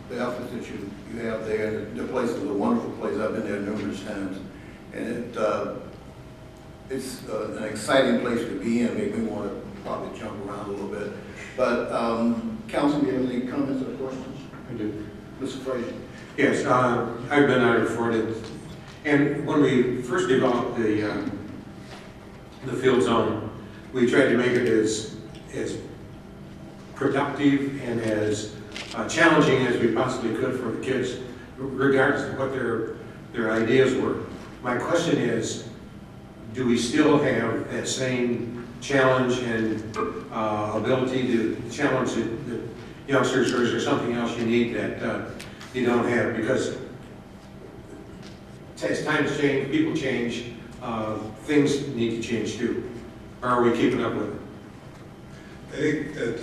Speaker 2: the efforts that you have there. The place is a wonderful place. I've been there numerous times. And it's an exciting place to be in, make me want to probably jump around a little bit. But, council, do you have any comments or questions?
Speaker 4: I do.
Speaker 2: Mr. Frazier?
Speaker 4: Yes, I've been on it for it. And when we first developed the field zone, we tried to make it as productive and as challenging as we possibly could for the kids, regardless of what their ideas were. My question is, do we still have that same challenge and ability to challenge the youngsters, or is there something else you need that you don't have? Because as times change, people change, things need to change too. Or are we keeping up with it?
Speaker 15: I think that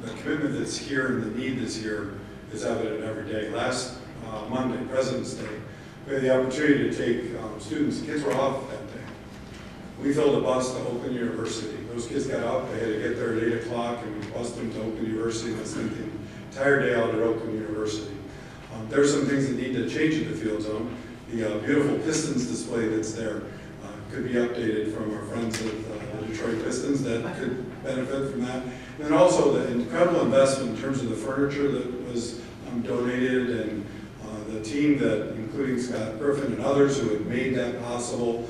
Speaker 15: the commitment that's here and the need that's here is evident every day. Last Monday, President's Day, we had the opportunity to take students, kids were off that day. We filled a bus to Oakland University. Those kids got up, they had to get there at 8 o'clock, and we bused them to Oakland University, and they spent the entire day out at Oakland University. There are some things that need to change in the field zone. The beautiful Pistons display that's there could be updated from our friends at the Detroit Pistons that could benefit from that. And then also the incredible investment in terms of the furniture that was donated, and the team that, including Scott Griffin and others who have made that possible.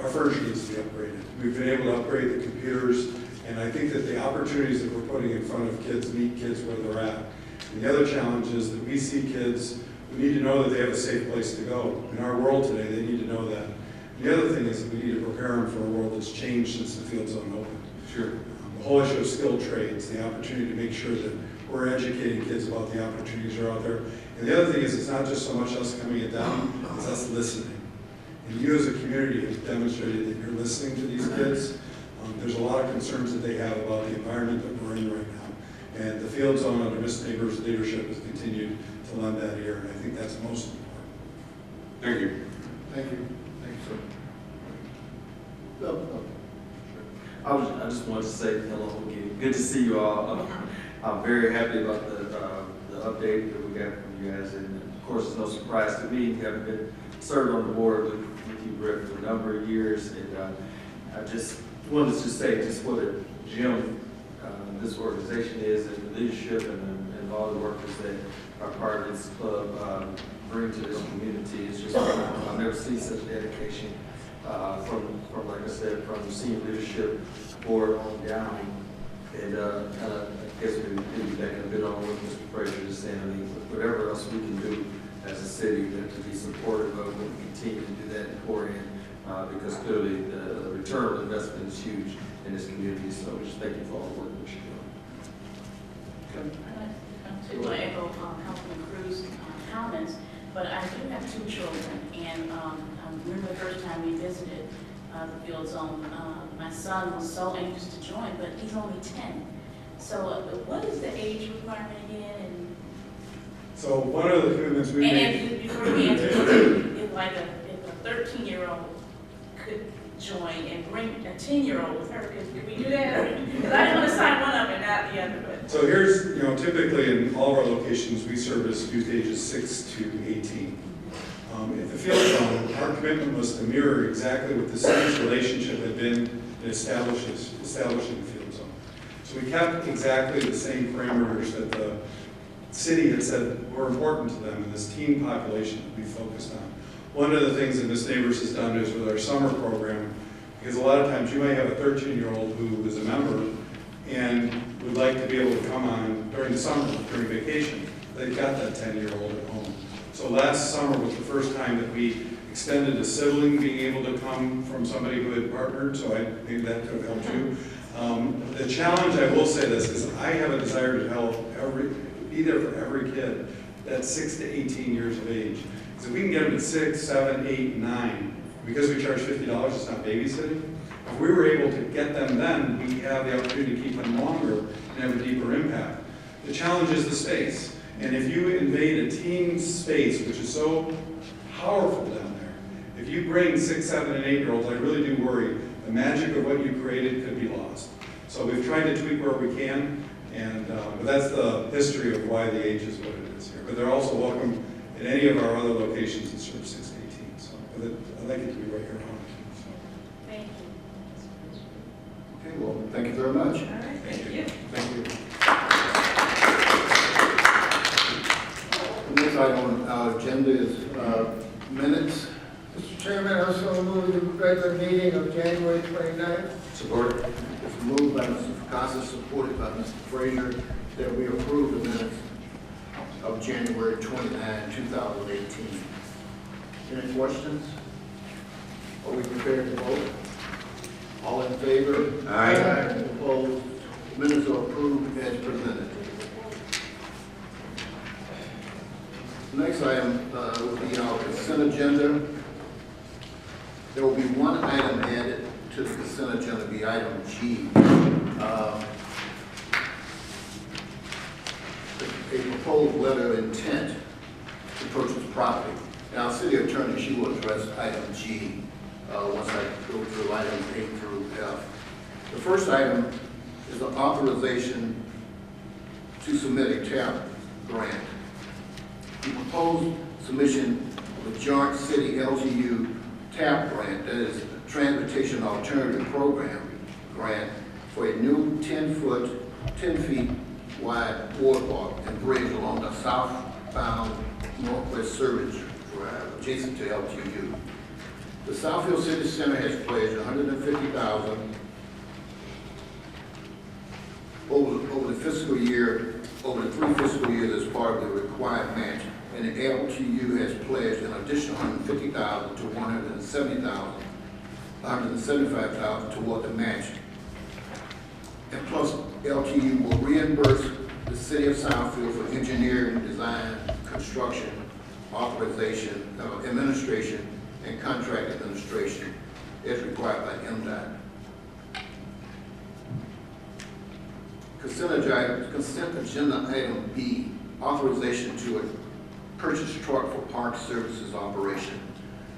Speaker 15: Our furniture needs to be upgraded. We've been able to upgrade the computers, and I think that the opportunities that we're putting in front of kids meet kids where they're at. And the other challenge is that we see kids who need to know that they have a safe place to go. In our world today, they need to know that. The other thing is that we need to prepare them for a world that's changed since the field zone opened.
Speaker 4: Sure.
Speaker 15: The whole issue of skilled trades, the opportunity to make sure that we're educating kids about the opportunities that are out there. And the other thing is, it's not just so much us coming it down, it's us listening. And you as a community have demonstrated that you're listening to these kids. There's a lot of concerns that they have about the environment that we're in right now. And the field zone under Ms. Neighbors' leadership has continued to lend that ear, and I think that's most important.
Speaker 4: Thank you.
Speaker 2: Thank you. Thank you, sir.
Speaker 17: I just wanted to say hello again. Good to see you all. I'm very happy about the update that we got from you guys, and of course, it's no surprise to me. You haven't been served on the board with you, Brett, for a number of years, and I just wanted to say just what a gem this organization is, and the leadership and all the workers that are part of this club bring to this community. It's just I've never seen such dedication from like I said, from senior leadership board on down. And I guess we could be backing a bit on what Mr. Frazier is saying. I mean, whatever else we can do as a city to be supportive of, and continue to do that and pour in, because clearly the return of investment is huge in this community. So just thank you for all the work that you're doing.
Speaker 8: To echo Councilman Cruz's comments, but I do have 2 children, and I remember the first time we visited the field zone, my son was so anxious to join, but he's only 10. So what is the age requirement again? And
Speaker 15: So one of the commitments we made.
Speaker 8: and before we answer, if a 13-year-old could join and bring a 10-year-old with her, could we do that? Because I didn't want to sign one up and not the other. But
Speaker 15: So here's, typically in all of our locations, we service youth ages 6 to 18. At the field zone, our commitment was to mirror exactly what the city's relationship had been in establishing the field zone. So we kept exactly the same parameters that the city had said were important to them in this teen population that we focused on. One of the things that Ms. Neighbors has done is with our summer program, because a lot of times you may have a 13-year-old who is a member and would like to be able to come on during the summer, during vacation. They've got that 10-year-old at home. So last summer was the first time that we extended a sibling being able to come from somebody who had partnered, so maybe that could have helped you. The challenge, I will say this, is I have a desire to help be there for every kid that's 6 to 18 years of age. So if we can get them at 6, 7, 8, 9, because we charge $50, it's not babysitting. If we were able to get them then, we have the opportunity to keep them longer and have a deeper impact. The challenge is the space. And if you invade a teen space, which is so powerful down there, if you bring 6, 7, and 8-year-olds, I really do worry the magic of what you created could be lost. So we've tried to tweak where we can, and but that's the history of why the age is what it is here. But they're also welcome at any of our other locations that serve 6 to 18. So I'd like it to be right here in Arlington, so.
Speaker 8: Thank you.
Speaker 2: Okay, well, thank you very much.
Speaker 8: All right, thank you.
Speaker 2: Thank you. The next item on our agenda is minutes.
Speaker 14: Mr. Chairman, I also move the regular meeting of January 29th.
Speaker 2: Support. It's moved by Mr. Picasso, supported by Mr. Frazier, that we approve the minutes of January 29, 2018. Any questions? Are we prepared to vote? All in favor? Aye. Opposed? Minutes are approved as presented. Next item will be our consent agenda. There will be one item added to the consent agenda, be item G. A proposed letter of intent to purchase property. Now, city attorney, she will address item G once I go through items A through F. The first item is the authorization to submit a TAP grant. The proposed submission of a joint city LGU TAP grant, that is a Transportation Alternative Program grant, for a new 10 feet wide boardwalk and bridge along the southbound Northwest Service Drive adjacent to LGU. The Southfield City Center has pledged $150,000 over the fiscal year, over the 3 fiscal years as part of the required match, and the LGU has pledged an additional $150,000 to $175,000 toward the match. And plus, LGU will reimburse the city of Southfield for engineering, design, construction, authorization, administration, and contract administration as required by MDOT. Consent agenda item B, authorization to purchase truck for park services operation.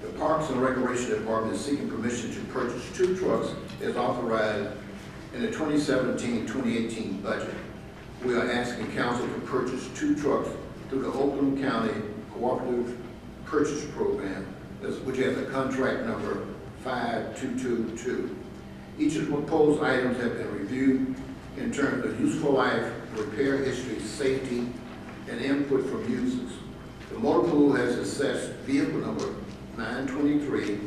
Speaker 2: The Parks and Recreation Department is seeking permission to purchase 2 trucks as authorized in the 2017-2018 budget. We are asking council to purchase 2 trucks through the Oakland County Cooperative Purchase Program, which has a contract number 5222. Each of the proposed items have been reviewed in terms of useful life, repair history, safety, and input from users. The motor pool has assessed vehicle number 923.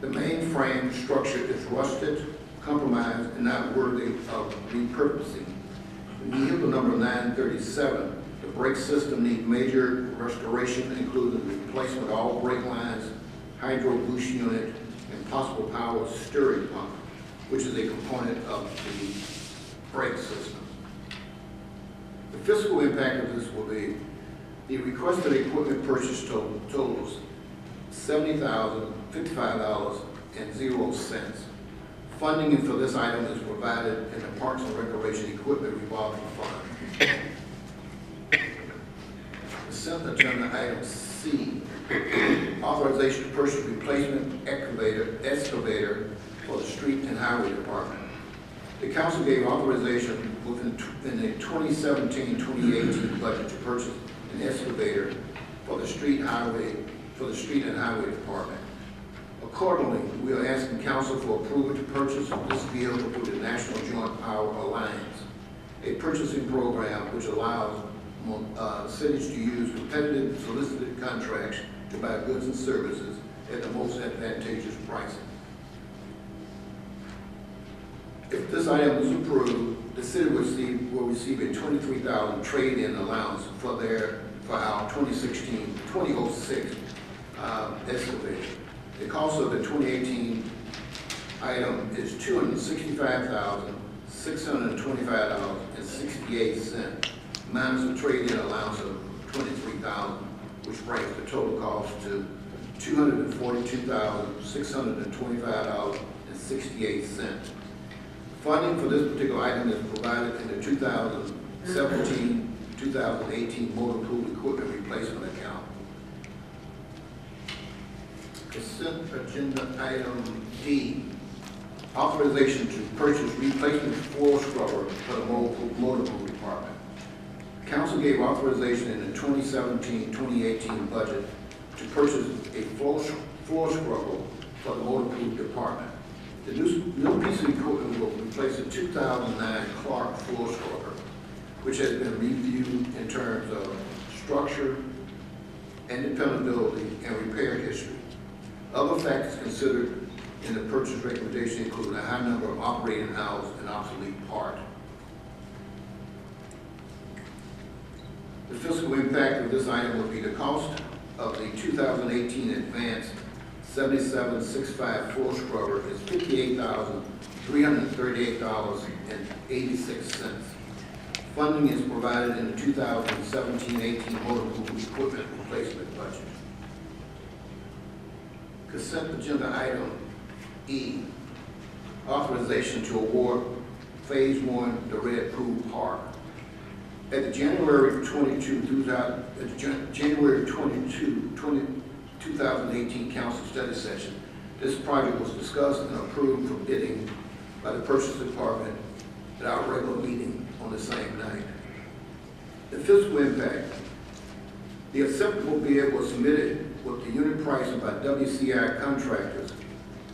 Speaker 2: The main frame structure is rusted, compromised, and not worthy of repurposing. Vehicle number 937, the brake system needs major restoration, including the replacement of all brake lines, hydro boost unit, and possible power steering pump, which is a component of the brake system. The fiscal impact of this will be the requested equipment purchase totals $70,055.00. Funding for this item is provided in the Parks and Recreation Equipment Revolving Fund. Consent agenda item C, authorization to purchase replacement excavator for the Street and Highway Department. The council gave authorization in the 2017-2018 budget to purchase an excavator for the Street and Highway Department. Accordingly, we are asking council for approval to purchase this vehicle through the National Joint Power Alliance, a purchasing program which allows cities to use competitive solicited contracts to buy goods and services at the most advantageous pricing. If this item is approved, the city will receive a $23,000 trade-in allowance for our 2006 excavator. The cost of the 2018 item is $265,625.68, minus a trade-in allowance of $23,000, which brings the total cost to $242,625.68. Funding for this particular item is provided in the 2017-2018 motor pool equipment replacement account. Consent agenda item D, authorization to purchase replacement floor scrubber for the motor pool department. Council gave authorization in the 2017-2018 budget to to purchase a floor scrubber for the motor pool department. The new piece of equipment will replace a 2009 Clark floor scrubber, which has been reviewed in terms of structure and dependability and repair history. Other factors considered in the purchase recommendation include a high number of operating hours and obsolete part. The fiscal impact of this item would be the cost of the 2018 Advanced 7765 floor scrubber is $58,338.86. Funding is provided in the 2017-18 motor pool equipment replacement budget. Consent agenda item E, authorization to award Phase 1, the Red Pool Park. At the January 2018 council study session, this project was discussed and approved for bidding by the purchase department at our regular meeting on the same night. The fiscal impact. The acceptable bid was submitted with the unit pricing by WCI Contractors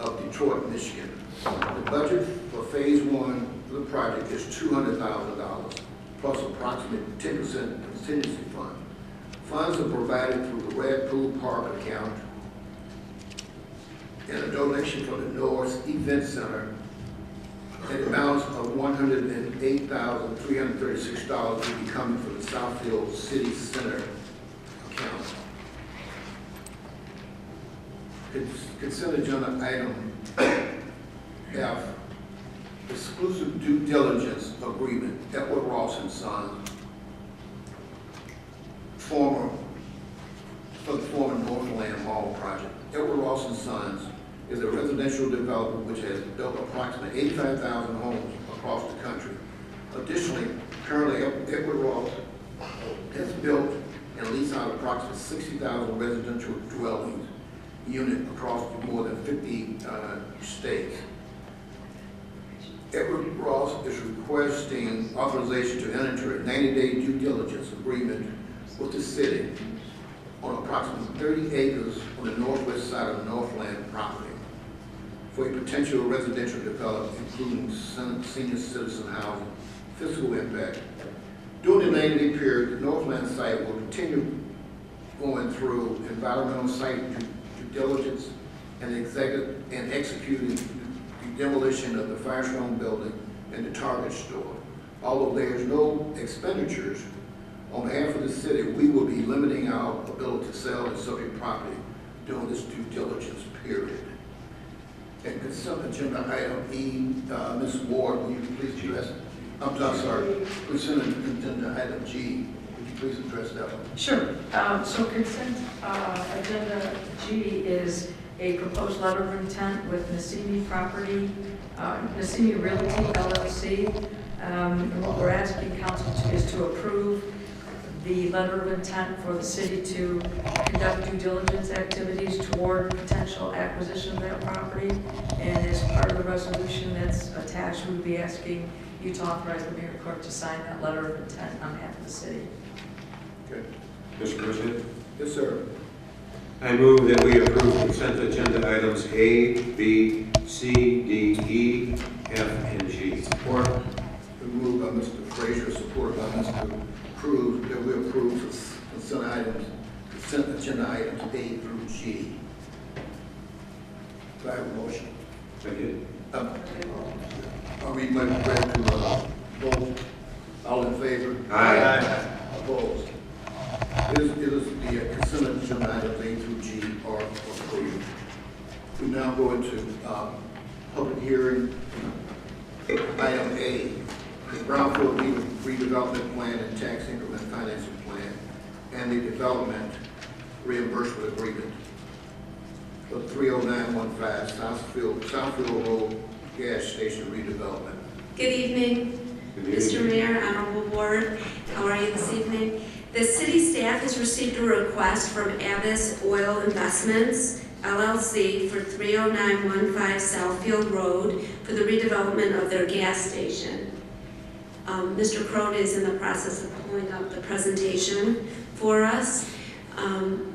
Speaker 2: of Detroit, Michigan. The budget for Phase 1 of the project is $200,000 plus approximately 10% contingency fund. Funds are provided through the Red Pool Park account and a donation from the North Event Center. And the balance of $108,336 will be coming from the Southfield City Center account. Consent agenda item F, exclusive due diligence agreement, Edward Ross and Sons, for the former Northland Mall project. Edward Ross and Sons is a residential developer which has built approximately 85,000 homes across the country. Additionally, currently Edward Ross has built and leased out approximately 60,000 residential dwellings unit across more than 50 states. Edward Ross is requesting authorization to enter into a 90-day due diligence agreement with the city on approximately 30 acres on the northwest side of Northland property for a potential residential development, including senior citizen housing. Fiscal impact. During the 90-day period, the Northland site will continue going through environmental site due diligence and executing the demolition of the Firestone building and the Target store. Although there is no expenditures on behalf of the city, we will be limiting our ability to sell the subject property during this due diligence period. And consent agenda item E, Ms. Ward, will you please address? I'm sorry. Consent agenda item G, would you please address that one?
Speaker 12: Sure. So consent agenda G is a proposed letter of intent with Nassimi Realty LLC. And what we're asking council is to approve the letter of intent for the city to conduct due diligence activities toward potential acquisition of that property. And as part of the resolution that's attached, we would be asking you to authorize the mayor clerk to sign that letter of intent on behalf of the city.
Speaker 2: Okay.
Speaker 18: Mr. President,
Speaker 2: Yes, sir.
Speaker 18: I move that we approve consent agenda items A, B, C, D, E, F, and G.
Speaker 2: Support. Been moved by Mr. Frazier, supported by Mr. Cruz, that we approve consent agenda items A through G. Do I have a motion?
Speaker 18: Second.
Speaker 2: Are we ready to vote? All in favor?
Speaker 18: Aye.
Speaker 2: Opposed? It is the consent agenda items A through G are approved. We now go into public hearing. Item A, the Brownfield redevelopment plan and tax increment financing plan, and the development reimbursement agreement for 30915 Southfield Road gas station redevelopment.
Speaker 19: Good evening, Mr. Mayor, Honorable Board. How are you this evening? The city staff has received a request from Abyss Oil Investments, LLC, for 30915 Southfield Road for the redevelopment of their gas station. Mr. Crone is in the process of pulling up the presentation for us.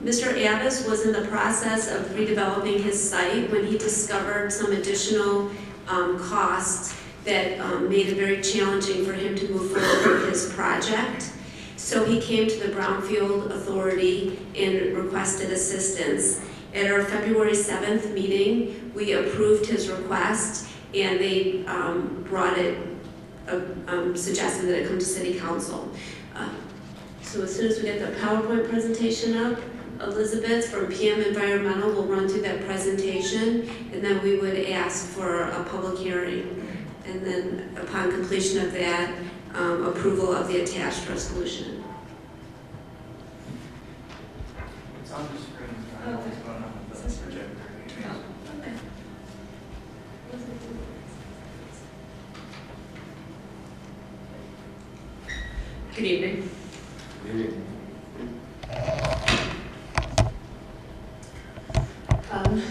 Speaker 19: Mr. Abbas was in the process of redeveloping his site when he discovered some additional costs that made it very challenging for him to move forward with his project. So he came to the Brownfield Authority and requested assistance. At our February 7th meeting, we approved his request, and they brought it, suggested that it come to City Council. So as soon as we get the PowerPoint presentation up, Elizabeth from PM Environmental will run through that presentation, and then we would ask for a public hearing. And then upon completion of that, approval of the attached resolution.
Speaker 7: It's on the screen. I don't know what's going on with the projector.
Speaker 20: Good evening.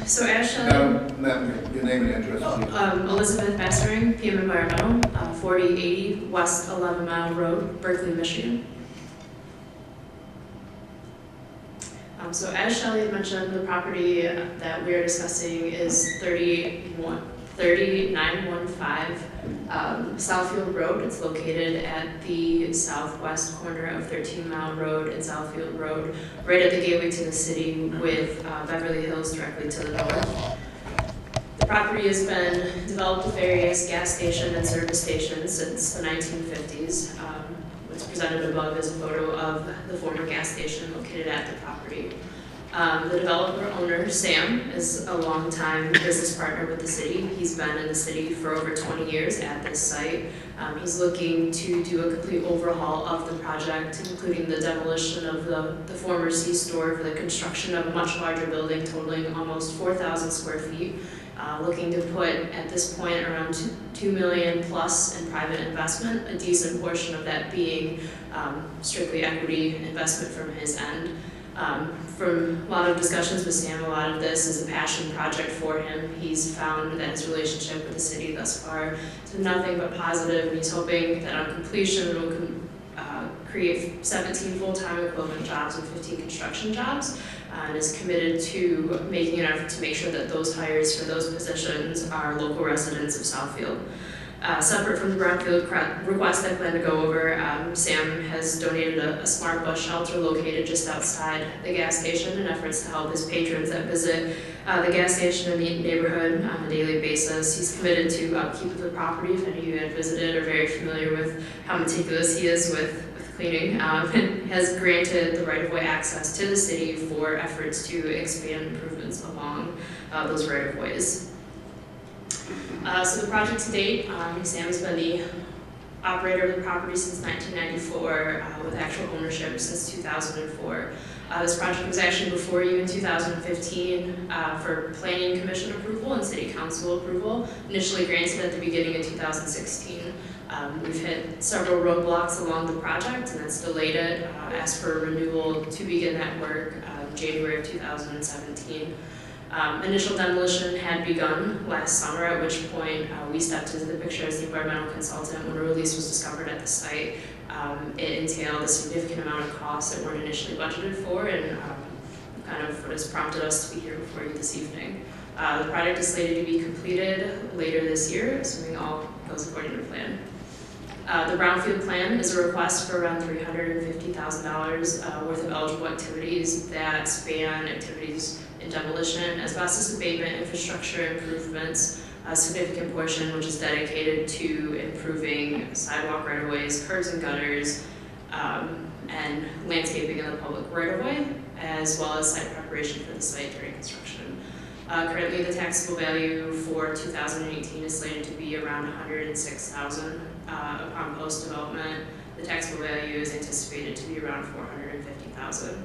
Speaker 20: So Ashton.
Speaker 2: Ma'am, your name and address, please.
Speaker 20: Elizabeth Mastering, PM Environmental, 4080 West 11 Mile Road, Berkeley, Michigan. So as Shelley had mentioned, the property that we are discussing is 3915 Southfield Road. It's located at the southwest corner of 13 Mile Road and Southfield Road, right at the gateway to the city with Beverly Hills directly to the north. The property has been developed with various gas station and service stations since the 1950s. What's presented above is a photo of the former gas station located at the property. The developer owner, Sam, is a longtime business partner with the city. He's been in the city for over 20 years at this site. He's looking to do a complete overhaul of the project, including the demolition of the former C-store for the construction of a much larger building totaling almost 4,000 square feet. Looking to put, at this point, around $2 million plus in private investment, a decent portion of that being strictly equity investment from his end. From a lot of discussions with Sam, a lot of this is a passion project for him. He's found that his relationship with the city thus far has been nothing but positive, and he's hoping that on completion it will create 17 full-time equivalent jobs and 15 construction jobs, and is committed to making an effort to make sure that those hires for those positions are local residents of Southfield. Separate from the Brownfield request I plan to go over, Sam has donated a smart bus shelter located just outside the gas station in efforts to help his patrons that visit the gas station in the neighborhood on a daily basis. He's committed to upkeep of the property. If any of you had visited are very familiar with how meticulous he is with cleaning, and has granted the right-of-way access to the city for efforts to expand improvements along those right-of-ways. So the project to date, Sam has been the operator of the property since 1994, with actual ownership since 2004. This project was actually before you in 2015 for Planning Commission approval and City Council approval, initially granted at the beginning of 2016. We've hit several roadblocks along the project, and that's delayed it. Asked for renewal to begin that work January of 2017. Initial demolition had begun last summer, at which point we stepped into the picture as the environmental consultant when a release was discovered at the site. It entailed a significant amount of costs that weren't initially budgeted for, and kind of what has prompted us to be here before you this evening. The project is slated to be completed later this year, assuming all goes according to plan. The Brownfield plan is a request for around $350,000 worth of eligible activities that span activities in demolition, asbestos abatement, infrastructure improvements, a significant portion which is dedicated to improving sidewalk right-of-ways, curbs and gutters, and landscaping in the public right-of-way, as well as site preparation for the site during construction. Currently, the taxable value for 2018 is slated to be around $106,000. Upon post-development, the taxable value is anticipated to be around $450,000.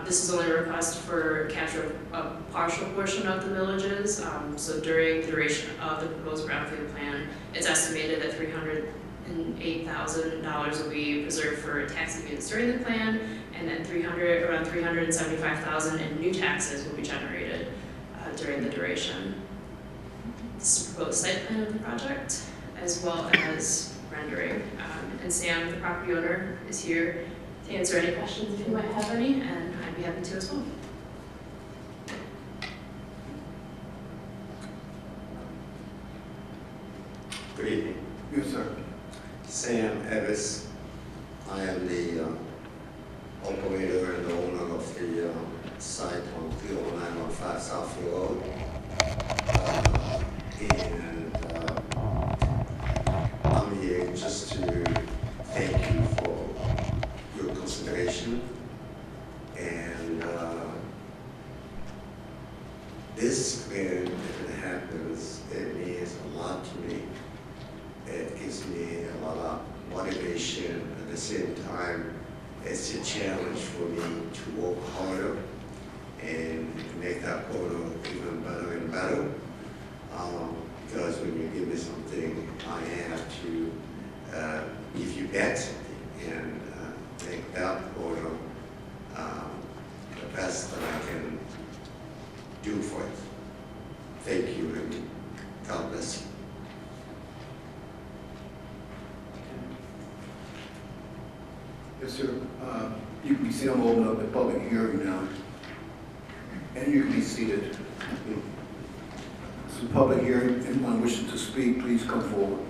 Speaker 20: This is only a request for capture a partial portion of the villages. So during the duration of the proposed Brownfield plan, it's estimated that $308,000 will be preserved for taxing units during the plan, and then around $375,000 in new taxes will be generated during the duration. This is a proposed site plan of the project, as well as rendering. And Sam, the property owner, is here to answer any questions if you might have any, and I'd be happy to as well.
Speaker 21: Good evening.
Speaker 2: Yes, sir.
Speaker 21: Sam Evis. I am the operator and owner of the site on 30915 Southfield Road. I'm here just to thank you for your consideration. And this grant, if it happens, it means a lot to me. It gives me a lot of motivation. At the same time, it's a challenge for me to work harder and to make that quota even better and better. Because when you give me something, I have to give you back something and make that quota the best that I can do for it. Thank you, and God bless you.
Speaker 2: Yes, sir. You can be seated. I'm opening up the public hearing now. And you can be seated. It's a public hearing. Anyone wishing to speak, please come forward.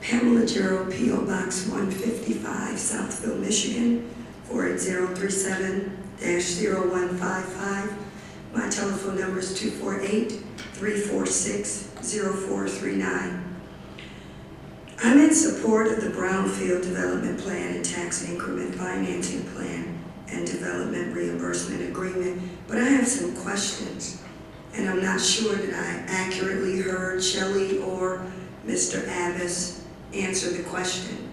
Speaker 22: Pamela Gerald, P.O. Box 155, Southfield, Michigan, 48037-0155. My telephone number is 248-346-0439. I'm in support of the Brownfield Development Plan and Tax Increment Financing Plan and Development Reimbursement Agreement, but I have some questions, and I'm not sure that I accurately heard Shelley or Mr. Abbas answer the question.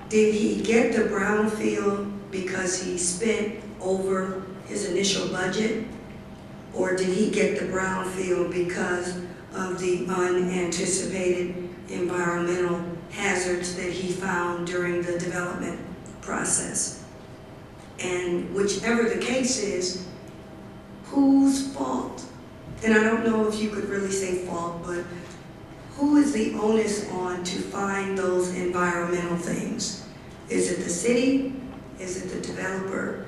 Speaker 22: Did he get the Brownfield because he spent over his initial budget? Or did he get the Brownfield because of the unanticipated environmental hazards that he found during the development process? And whichever the case is, whose fault? And I don't know if you could really say fault, but who is the onus on to find those environmental things? Is it the city? Is it the developer?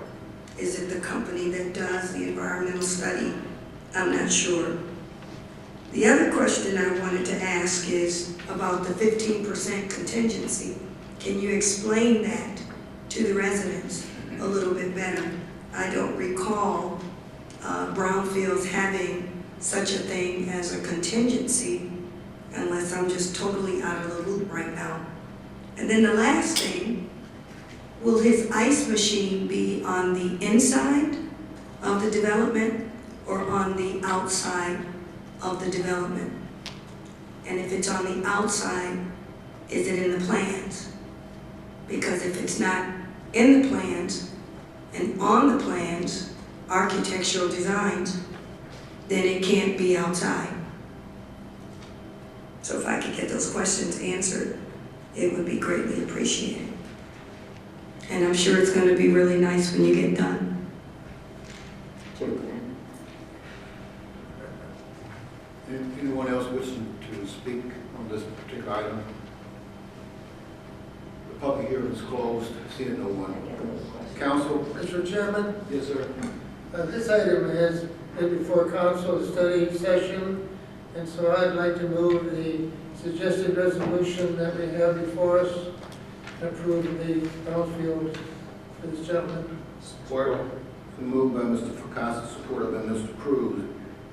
Speaker 22: Is it the company that does the environmental study? I'm not sure. The other question I wanted to ask is about the 15% contingency. Can you explain that to the residents a little bit better? I don't recall brownfields having such a thing as a contingency, unless I'm just totally out of the loop right now. And then the last thing, will his ice machine be on the inside of the development or on the outside of the development? And if it's on the outside, is it in the plans? Because if it's not in the plans and on the plans, architectural designs, then it can't be outside. So if I could get those questions answered, it would be greatly appreciated. And I'm sure it's going to be really nice when you get done.
Speaker 2: Anyone else wishing to speak on this particular item? The public hearing is closed. Seeing no one. Council?
Speaker 14: Mr. Chairman?
Speaker 2: Yes, sir.
Speaker 14: This item has been before council study session, and so I'd like to move the suggested resolution that we have before us and approve the brownfield for this gentleman.
Speaker 2: Support. Been moved by Mr. Fracassa, supported by Mr. Cruz,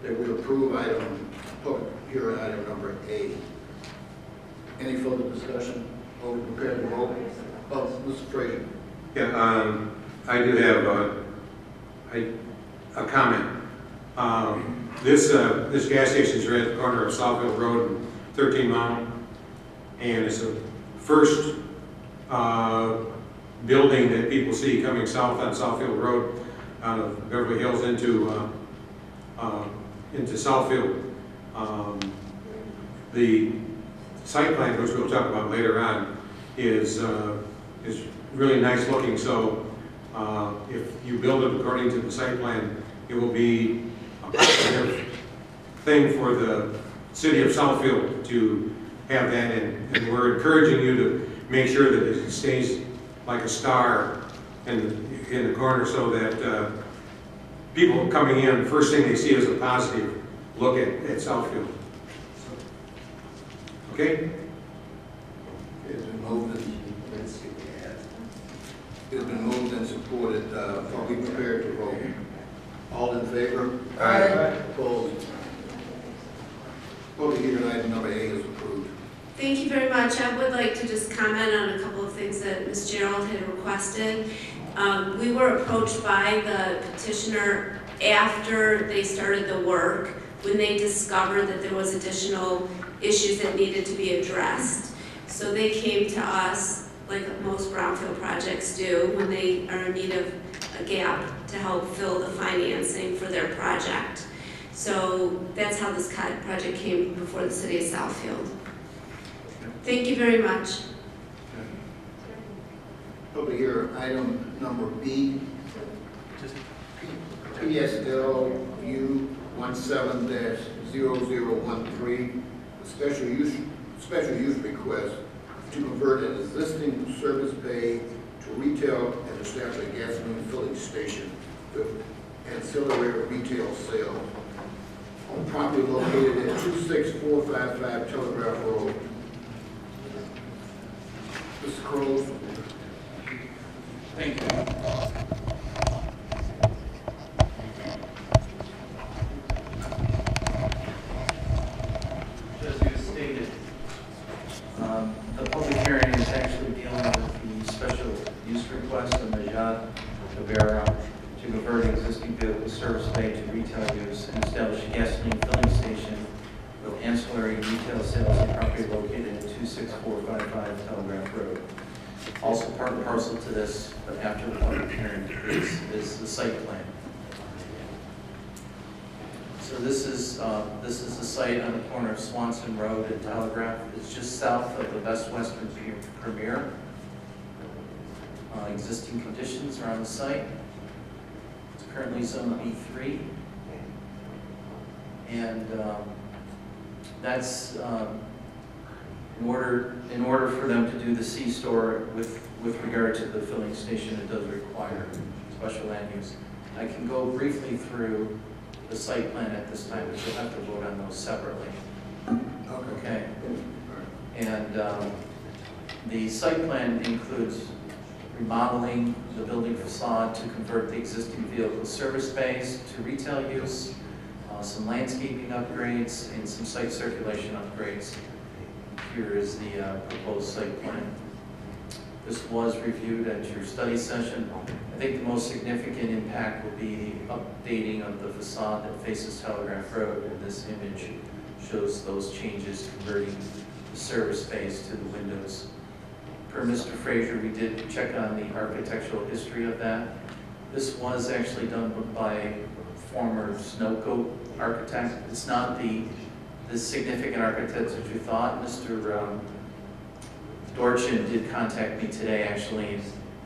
Speaker 2: that we approve public hearing item number A. Any further discussion? Are we prepared to vote? Oh, Mr. Frazier.
Speaker 11: Yeah, I do have a comment. This gas station is right at the corner of Southfield Road and 13 Mile, and it's the first building that people see coming south on Southfield Road out of Beverly Hills into Southfield. The site plan, which we'll talk about later on, is really nice looking. So if you build it according to the site plan, it will be a positive thing for the city of Southfield to
Speaker 18: have that, and we're encouraging you to make sure that it stays like a star in the corner so that people coming in, first thing they see is a positive look at Southfield. Okay?
Speaker 2: It's been moved and supported. Are we prepared to vote? All in favor?
Speaker 14: Aye.
Speaker 2: Opposed? Public hearing item number 8 is approved.
Speaker 19: Thank you very much. I would like to just comment on a couple of things that Ms. Gerald had requested. We were approached by the petitioner after they started the work, when they discovered that there was additional issues that needed to be addressed. So they came to us, like most brownfield projects do, when they are in need of a gap to help fill the financing for their project. So that's how this project came before the city of Southfield. Thank you very much.
Speaker 2: Public hearing item number B, PSLU 17-0013, a special use request to convert an existing service bay to retail and establish a gasoline filling station with ancillary retail sales on property located at 26455 Telegraph Road. Mr. Crowell.
Speaker 7: Thank you. As you stated, the public hearing is actually dealing with the special use request of Najat Rivera to convert an existing vehicle service bay to retail use and establish a gasoline filling station with ancillary retail sales on property located at 26455 Telegraph Road. Also part and parcel to this, but after the public hearing, is the site plan. So this is the site on the corner of Swanson Road and Telegraph. It's just south of the Best Western Premier. Existing conditions are on the site. It's currently zone B3. And that's in order for them to do the C-store with regard to the filling station, it does require special land use. I can go briefly through the site plan at this time, but you'll have to vote on those separately. Okay. And the site plan includes remodeling the building facade to convert the existing vehicle service bays to retail use, some landscaping upgrades, and some site circulation upgrades. Here is the proposed site plan. This was reviewed at your study session. I think the most significant impact will be the updating of the facade that faces Telegraph Road, and this image shows those changes converting the service space to the windows. Per Mr. Frazier, we did check on the architectural history of that. This was actually done by a former Snowcoat architect. It's not the significant architect that you thought. Mr. Dorchin did contact me today, actually, and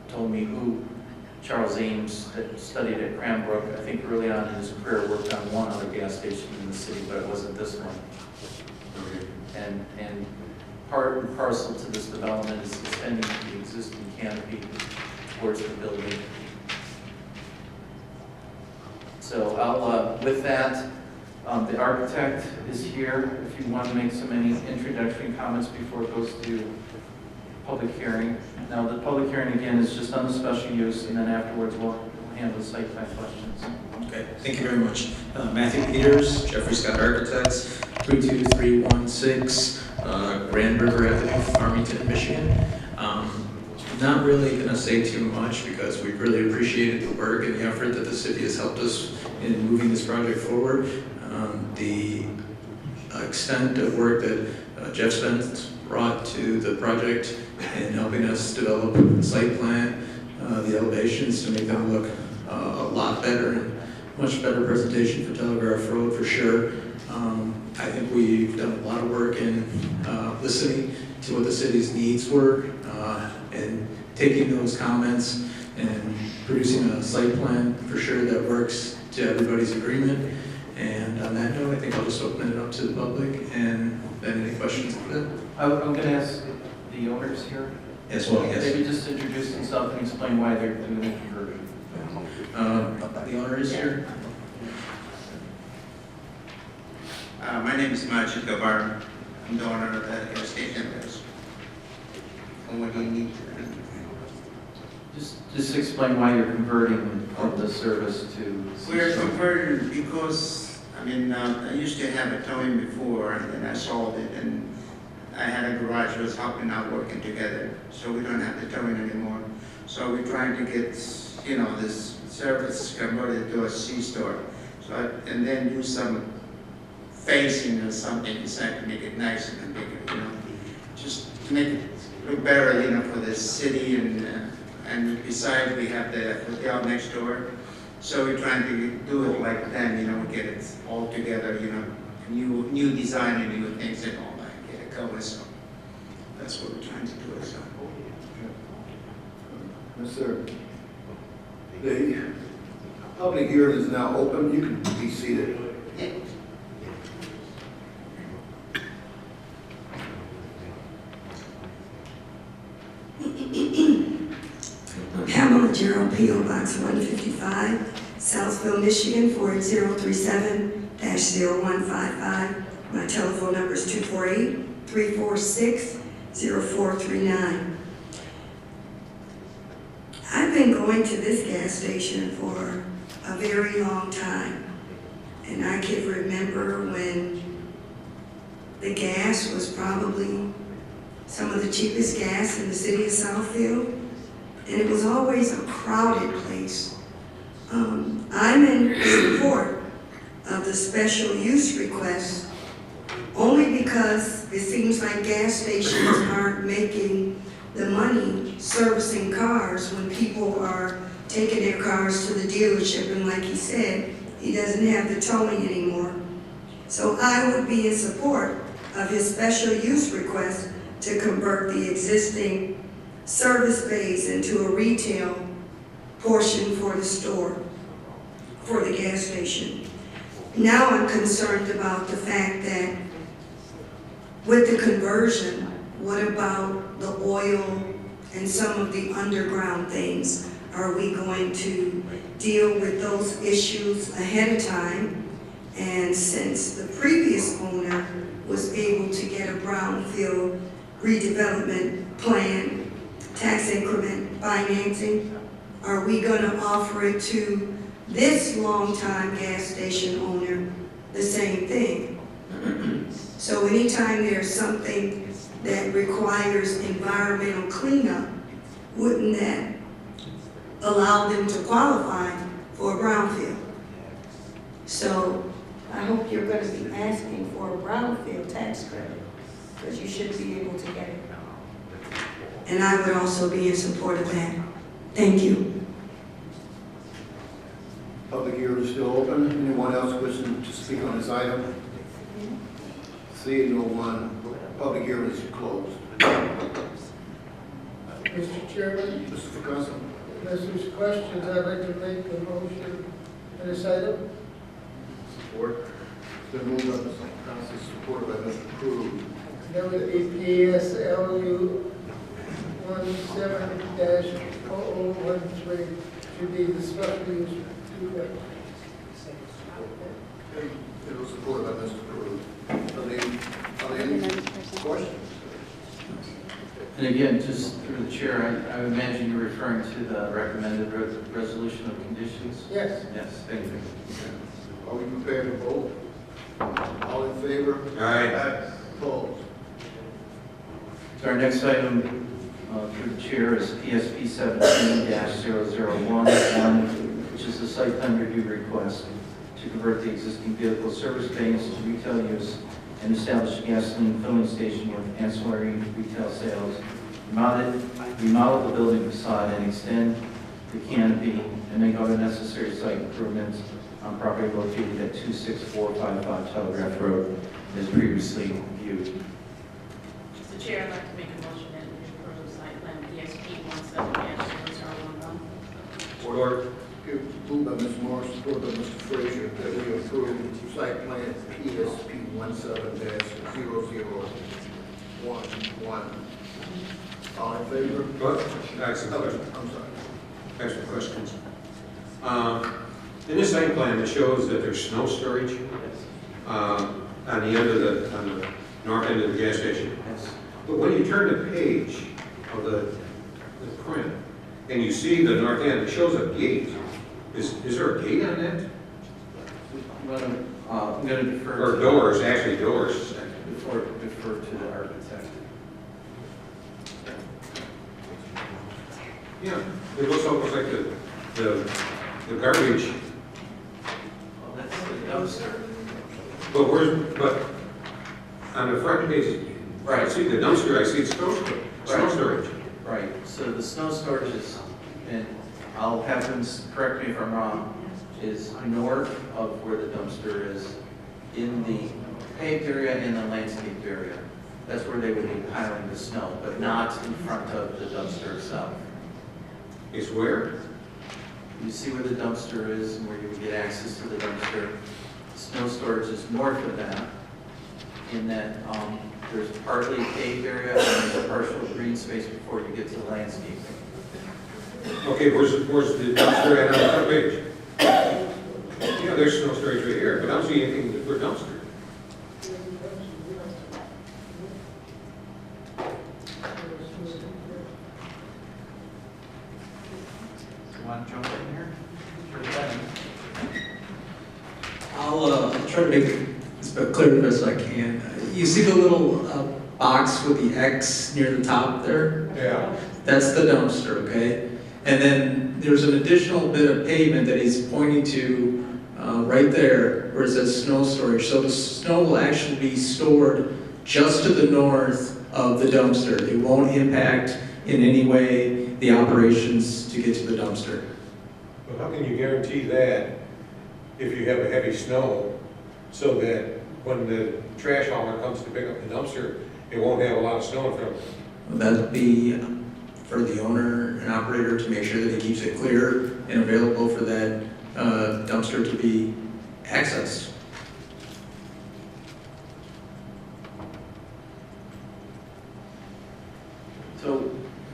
Speaker 7: told me who Charles Ames, that studied at Cranbrook, I think early on in his career, worked on one other gas station in the city, but it wasn't this one. And part and parcel to this development is extending the existing canopy towards the building. So I'll, with that, the architect is here if you want to make any introductory comments before it goes to public hearing. Now, the public hearing, again, is just on the special use, and then afterwards we'll handle the site plan questions.
Speaker 6: Okay, thank you very much. Matthew Peters, Jeffrey Scott Architects, 32316 Grand River Avenue, Farmington, Michigan. Not really going to say too much because we really appreciated the work and the effort that the city has helped us in moving this project forward. The extent of work that Jeff Spence brought to the project in helping us develop the site plan, the elevations to make them look a lot better and much better presentation for Telegraph Road for sure. I think we've done a lot of work in listening to what the city's needs were and taking those comments and producing a site plan for sure that works to everybody's agreement. And on that note, I think I'll just open it up to the public and Ben, any questions for that?
Speaker 7: I'm gonna ask the owners here.
Speaker 6: As well, yes.
Speaker 7: Maybe just introduce themselves and explain why they're doing the conversion.
Speaker 6: The owner is here.
Speaker 9: My name is Majid Gabar. I'm the owner of the gas station. And what do you need?
Speaker 7: Just explain why you're converting from the service to.
Speaker 9: We're converted because, I used to have a towing before, and then I sold it, and I had a garage that was helping out working together, so we don't have the towing anymore. So we're trying to get, this service converted to a C-store. And then do some facing or something inside to make it nicer and bigger, just to make it look better, for the city, and besides we have the hotel next door, so we're trying to do it like then, we get it all together, new design and new things and all that, get it covered, so that's what we're trying to do. So.
Speaker 2: Yes, sir. The public hearing is now open. You can be seated.
Speaker 22: Pamela Gerald, P.O. Box 155, Southfield, Michigan 48037-0155. My telephone number is 248-346-0439. I've been going to this gas station for a very long time, and I can remember when the gas was probably some of the cheapest gas in the city of Southfield. And it was always a crowded place. I'm in support of the special use request only because it seems like gas stations aren't making the money servicing cars when people are taking their cars to the dealership, and like he said, he doesn't have the towing anymore. So I would be in support of his special use request to convert the existing service bays into a retail portion for the store, for the gas station. Now I'm concerned about the fact that with the conversion, what about the oil and some of the underground things? Are we going to deal with those issues ahead of time? And since the previous owner was able to get a brownfield redevelopment plan, tax increment financing, are we going to offer it to this longtime gas station owner the same thing? So anytime there's something that requires environmental cleanup, wouldn't that allow them to qualify for a brownfield? So I hope you're going to be asking for a brownfield tax credit, because you should be able to get it. And I would also be in support of that. Thank you.
Speaker 2: Public hearing is still open. Anyone else wishing to speak on this item? Seeing no one, public hearing is closed.
Speaker 14: Mr. Chairman,
Speaker 2: Mr. Picasso.
Speaker 14: unless there's questions, I'd like to make a motion on this item.
Speaker 2: Support. It's been moved by Mr. Picasso, supported by Mr. Cruz.
Speaker 14: That would be PSLU 17-0013, should be the special use request.
Speaker 2: It was supported by Mr. Cruz. Are there any questions?
Speaker 7: And again, just through the chair, I imagine you're referring to the recommended resolution of conditions?
Speaker 14: Yes.
Speaker 7: Yes, thank you.
Speaker 2: Are we prepared to vote? All in favor?
Speaker 18: Aye.
Speaker 2: Opposed?
Speaker 7: So our next item through the chair is PSP 17-0011, which is the site plan review request to convert the existing vehicle service bays to retail use and establish a gasoline filling station with ancillary retail sales, remodel the building facade and extend the canopy, and make other necessary site improvements on property located at 26455 Telegraph Road, as previously viewed.
Speaker 8: Mr. Chair, I'd like to make a motion that we approve the site plan PSP 17-0011.
Speaker 2: Order. Moved by Ms. Morris, support by Mr. Frazier, that we approve site plan PSP 17-0011. All in favor?
Speaker 18: But, excellent question.
Speaker 2: I'm sorry.
Speaker 18: Excellent questions. In this site plan, it shows that there's snow storage on the end of on the north end of the gas station.
Speaker 7: Yes.
Speaker 18: But when you turn the page of the print and you see the north end, it shows a gate. Is there a gate on that?
Speaker 7: I'm gonna defer.
Speaker 18: Or doors, actually doors.
Speaker 7: Defer to the architect.
Speaker 18: Yeah, it looks almost like the garbage.
Speaker 7: Well, that's the dumpster.
Speaker 18: But on the front page, I see the dumpster, I see snow storage.
Speaker 7: Right, so the snow storage is, and I'll have them correct me if I'm wrong, is north of where the dumpster is, in the paved area and the landscape area. That's where they would be piling the snow, but not in front of the dumpster itself.
Speaker 18: It's where?
Speaker 7: You see where the dumpster is and where you would get access to the dumpster. Snow storage is north of that, in that there's partly a paved area and there's a partial green space before you get to the landscaping.
Speaker 18: Okay, where's the dumpster at on the front page? Yeah, there's snow storage right here, but I don't see anything for dumpster.
Speaker 7: Want to jump in here?
Speaker 6: I'll try to make it as clear as I can. You see the little box with the X near the top there?
Speaker 18: Yeah.
Speaker 6: That's the dumpster, okay? And then there's an additional bit of pavement that he's pointing to right there where it says snow storage. So the snow will actually be stored just to the north of the dumpster. It won't impact in any way the operations to get to the dumpster.
Speaker 18: But how can you guarantee that if you have a heavy snow, so that when the trash hauler comes to pick up the dumpster, it won't have a lot of snow in front of it?
Speaker 6: That'll be for the owner and operator to make sure that he keeps it clear and available for that dumpster to be accessed.
Speaker 7: So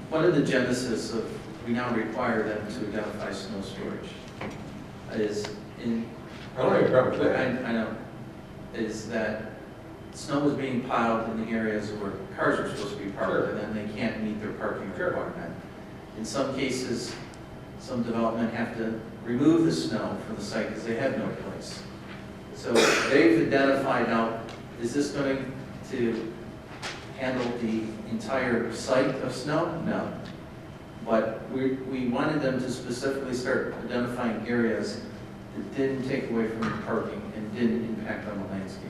Speaker 7: one of the genesis of, we now require them to identify snow storage is in.
Speaker 18: I don't have a problem with that.
Speaker 7: I know, is that snow is being piled in the areas where cars are supposed to be parked, and then they can't meet their parking requirement. In some cases, some development have to remove the snow from the site because they have no place. So they've identified now, is this going to handle the entire site of snow? No. But we wanted them to specifically start identifying areas that didn't take away from the parking and didn't impact on the landscape.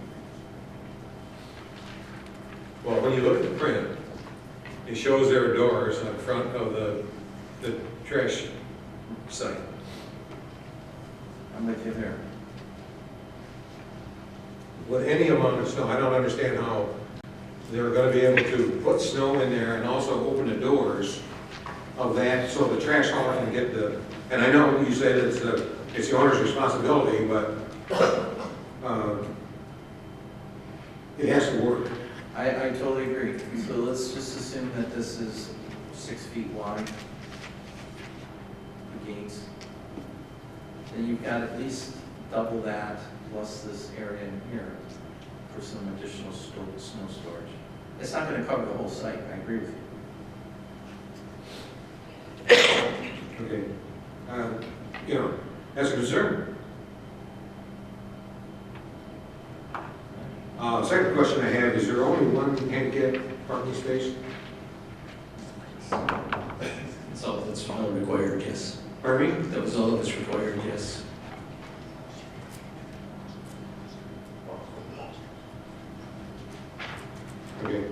Speaker 18: Well, when you look at the print, it shows there are doors on front of the trash site.
Speaker 7: I'm with you there.
Speaker 18: With any amount of snow, I don't understand how they're gonna be able to put snow in there and also open the doors of that so the trash hauler can get the, and I know you said it's the owner's responsibility, but it has to work.
Speaker 7: I totally agree. So let's just assume that this is 6 feet wide, the gates. Then you've got at least double that plus this area in here for some additional snow storage. It's not going to cover the whole site, I agree with you.
Speaker 18: Okay. You know, that's a concern. Second question I have, is there only one handicap parking space?
Speaker 6: That's all that's required, yes.
Speaker 18: Pardon me?
Speaker 6: That was all that was required, yes.
Speaker 18: Okay.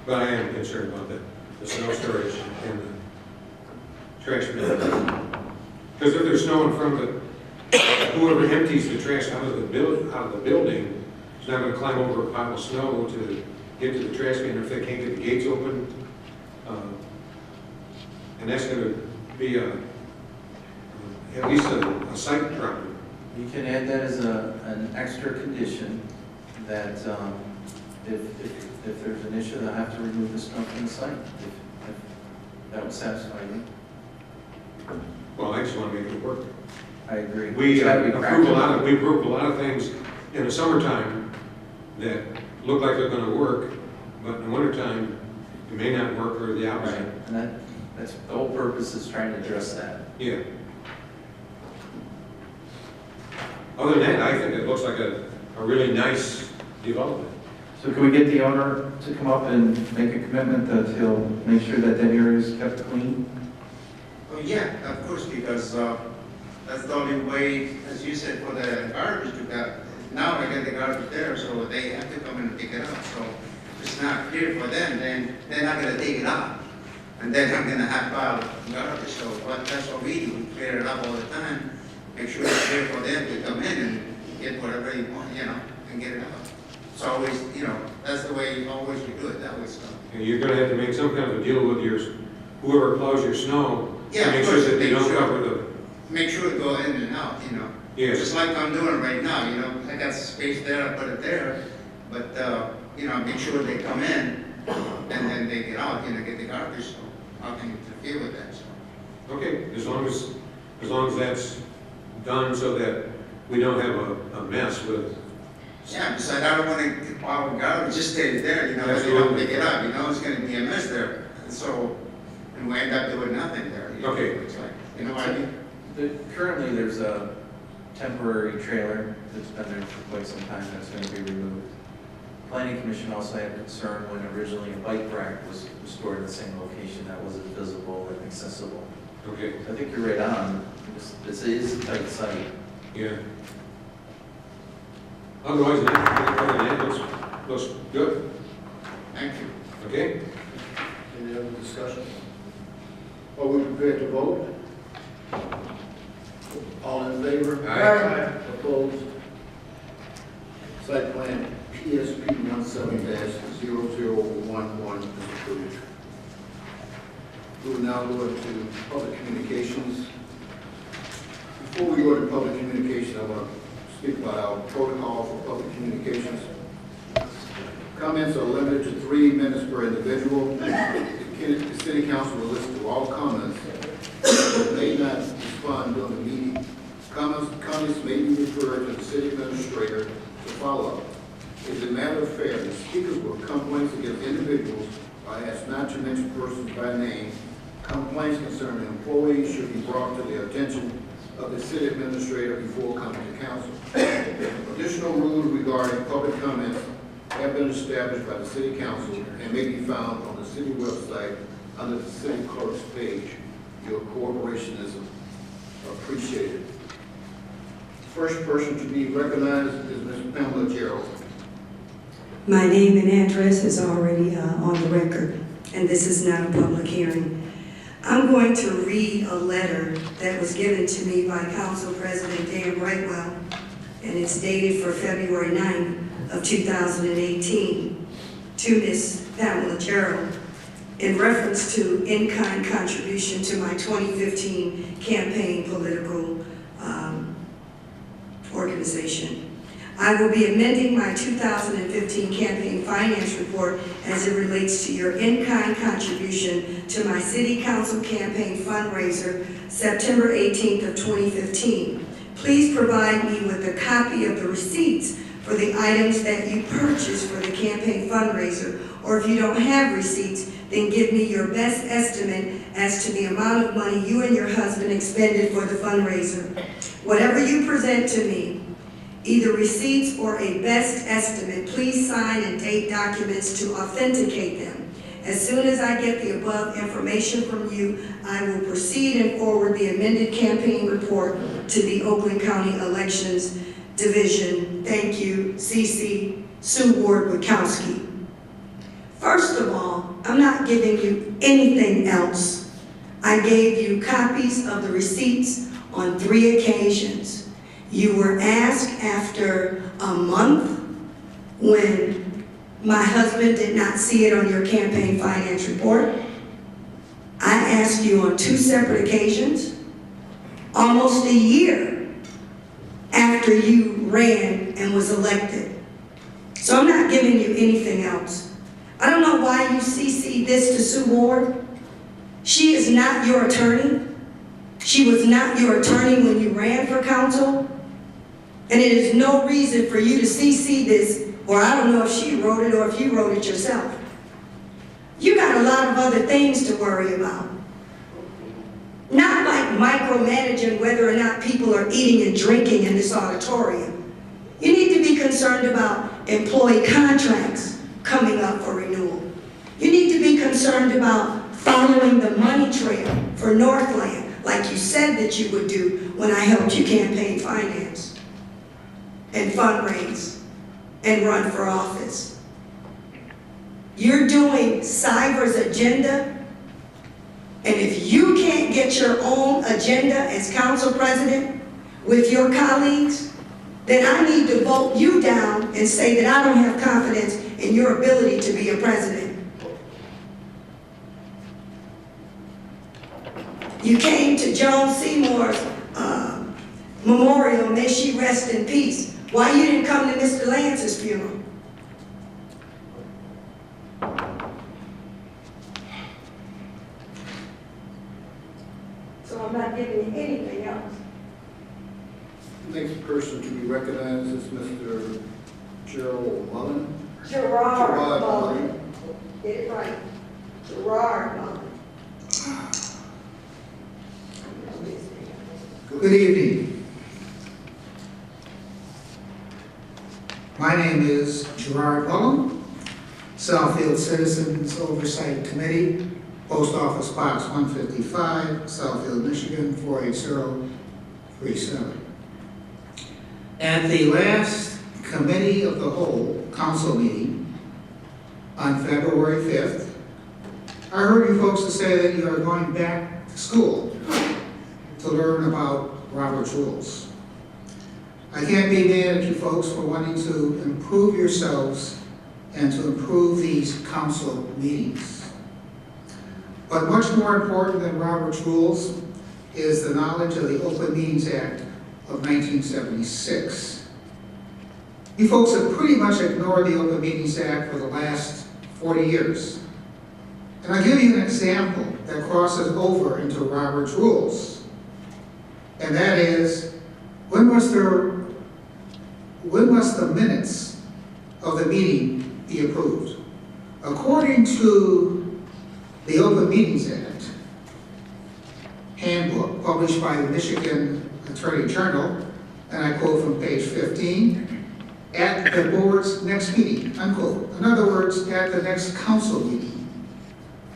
Speaker 18: But I am concerned about the snow storage and the trash bin. Because if there's snow in front of it, whoever empties the trash out of the building is not going to climb over a pile of snow to get to the trash bin, or if they can't get the gates open. And that's going to be a at least a site truck.
Speaker 7: You can add that as an extra condition that if there's an issue, they'll have to remove the snow from the site. If that would satisfy you.
Speaker 18: Well, I just want to make it work.
Speaker 7: I agree.
Speaker 18: We
Speaker 7: It's gotta be
Speaker 18: approved a
Speaker 7: practical.
Speaker 18: lot of things in the summertime that look like they're going to work, but in the wintertime, it may not work or the
Speaker 7: Right,
Speaker 18: opposite.
Speaker 7: and that's, the whole purpose is trying to address that.
Speaker 18: Yeah. Other than that, I think it looks like a really nice development.
Speaker 7: So can we get the owner to come up and make a commitment that he'll make sure that that area is kept clean?
Speaker 9: Oh, yeah, of course, because that's the only way, as you said, for the garbage to go. Now I get the garbage there, so they have to come in and pick it up. So if it's not clear for them, then they're not gonna take it out. And then I'm gonna have pile of garbage. So that's what we do, we clear it up all the time. Make sure it's clear for them to come in and get whatever you want, and get it out. It's always, that's the way always we do it, that way, so.
Speaker 18: And you're going to have to make some kind of a deal with whoever plows your snow
Speaker 9: Yeah,
Speaker 18: to
Speaker 9: of
Speaker 18: make
Speaker 9: course,
Speaker 18: sure that they
Speaker 9: make
Speaker 18: don't
Speaker 9: sure.
Speaker 18: cover the.
Speaker 9: Make sure to go in and out,
Speaker 18: Yeah.
Speaker 9: Just like I'm doing right now, I got space there, I put it there, but, make sure they come in and then they get out, get the garbage, so nothing to deal with that, so.
Speaker 18: Okay, as long as that's done so that we don't have a mess with.
Speaker 9: Yeah, besides, I don't want to get pile of garbage, just stay there, if they don't
Speaker 18: Absolutely.
Speaker 9: pick it up, it's gonna be a mess there. And so, and we end up doing nothing there.
Speaker 18: Okay.
Speaker 9: It's like, what I mean?
Speaker 7: Currently, there's a temporary trailer that's been there for quite some time that's going to be removed. Planning Commission also had concern when originally a bike rack was stored in the same location that wasn't visible and accessible.
Speaker 18: Okay.
Speaker 7: I think you're right on. This is a tight site.
Speaker 18: Yeah. Otherwise, that looks good.
Speaker 9: Thank you.
Speaker 18: Okay?
Speaker 2: Any other discussion? Are we prepared to vote? All in favor?
Speaker 18: Aye.
Speaker 2: Opposed? Site plan PSP 17-0011 is approved. We will now go into public communications. Before we go to public communications, I want to speak about our protocol for public communications. Comments are limited to 3 minutes per individual. The city council will listen to all comments, but may not respond during the meeting. Comments may be referred to the city administrator to follow up. It is a matter of fairness. Speakers with complaints against individuals are asked not to mention persons by name. Complaints concerning employees should be brought to the attention of the city administrator before coming to council. Additional rules regarding public comments have been established by the city council and may be found on the city website under the city clerk's page. Your cooperation is appreciated. First person to be recognized is Ms. Pamela Gerald.
Speaker 22: My name and address is already on the record, and this is not a public hearing. I'm going to read a letter that was given to me by Council President Dan Brightwell, and it's dated for February 9th of 2018 to Ms. Pamela Gerald in reference to in-kind contribution to my 2015 campaign political organization. I will be amending my 2015 campaign finance report as it relates to your in-kind contribution to my city council campaign fundraiser, September 18th of 2015. Please provide me with a copy of the receipts for the items that you purchased for the campaign fundraiser, or if you don't have receipts, then give me your best estimate as to the amount of money you and your husband expended for the fundraiser. Whatever you present to me, either receipts or a best estimate, please sign and date documents to authenticate them. As soon as I get the above information from you, I will proceed and forward the amended campaign report to the Oakland County Elections Division. Thank you, CC Sue Ward-Witkowski. First of all, I'm not giving you anything else. I gave you copies of the receipts on 3 occasions. You were asked after a month when my husband did not see it on your campaign finance report. I asked you on 2 separate occasions. almost a year after you ran and was elected. So I'm not giving you anything else. I don't know why you CC'd this to Sue Ward. She is not your attorney. She was not your attorney when you ran for council. And it is no reason for you to CC this, or I don't know if she wrote it or if you wrote it yourself. You got a lot of other things to worry about. Not like micromanaging whether or not people are eating and drinking in this auditorium. You need to be concerned about employee contracts coming up for renewal. You need to be concerned about following the money trail for Northland, like you said that you would do when I helped you campaign finance and fundraise and run for office. You're doing Cyber's agenda, and if you can't get your own agenda as council president with your colleagues, then I need to vote you down and say that I don't have confidence in your ability to be a president. You came to Joan Seymour's memorial, may she rest in peace. Why you didn't come to Mr. Lance's funeral? So I'm not giving you anything else.
Speaker 2: Next person to be recognized is Mr. Gerald Mullen.
Speaker 22: Gerard Mullen. Get it right. Gerard Mullen.
Speaker 1: Good evening. My name is Gerard Mullen, Southfield Citizens Oversight Committee, Post Office Box 155, Southfield, Michigan 48037. At the last Committee of the Whole Council meeting on February 5th, I heard you folks to say that you are going back to school to learn about Robert's rules. I can't be mad at you folks for wanting to improve yourselves and to improve these council meetings. But much more important than Robert's rules is the knowledge of the Open Meetings Act of 1976. You folks have pretty much ignored the Open Meetings Act for the last 40 years. And I'll give you an example that crosses over into Robert's rules. And that is, when must the minutes of the meeting be approved? According to the Open Meetings Act handbook published by the Michigan Attorney General, and I quote from page 15, at the board's next meeting, unquote. In other words, at the next council meeting.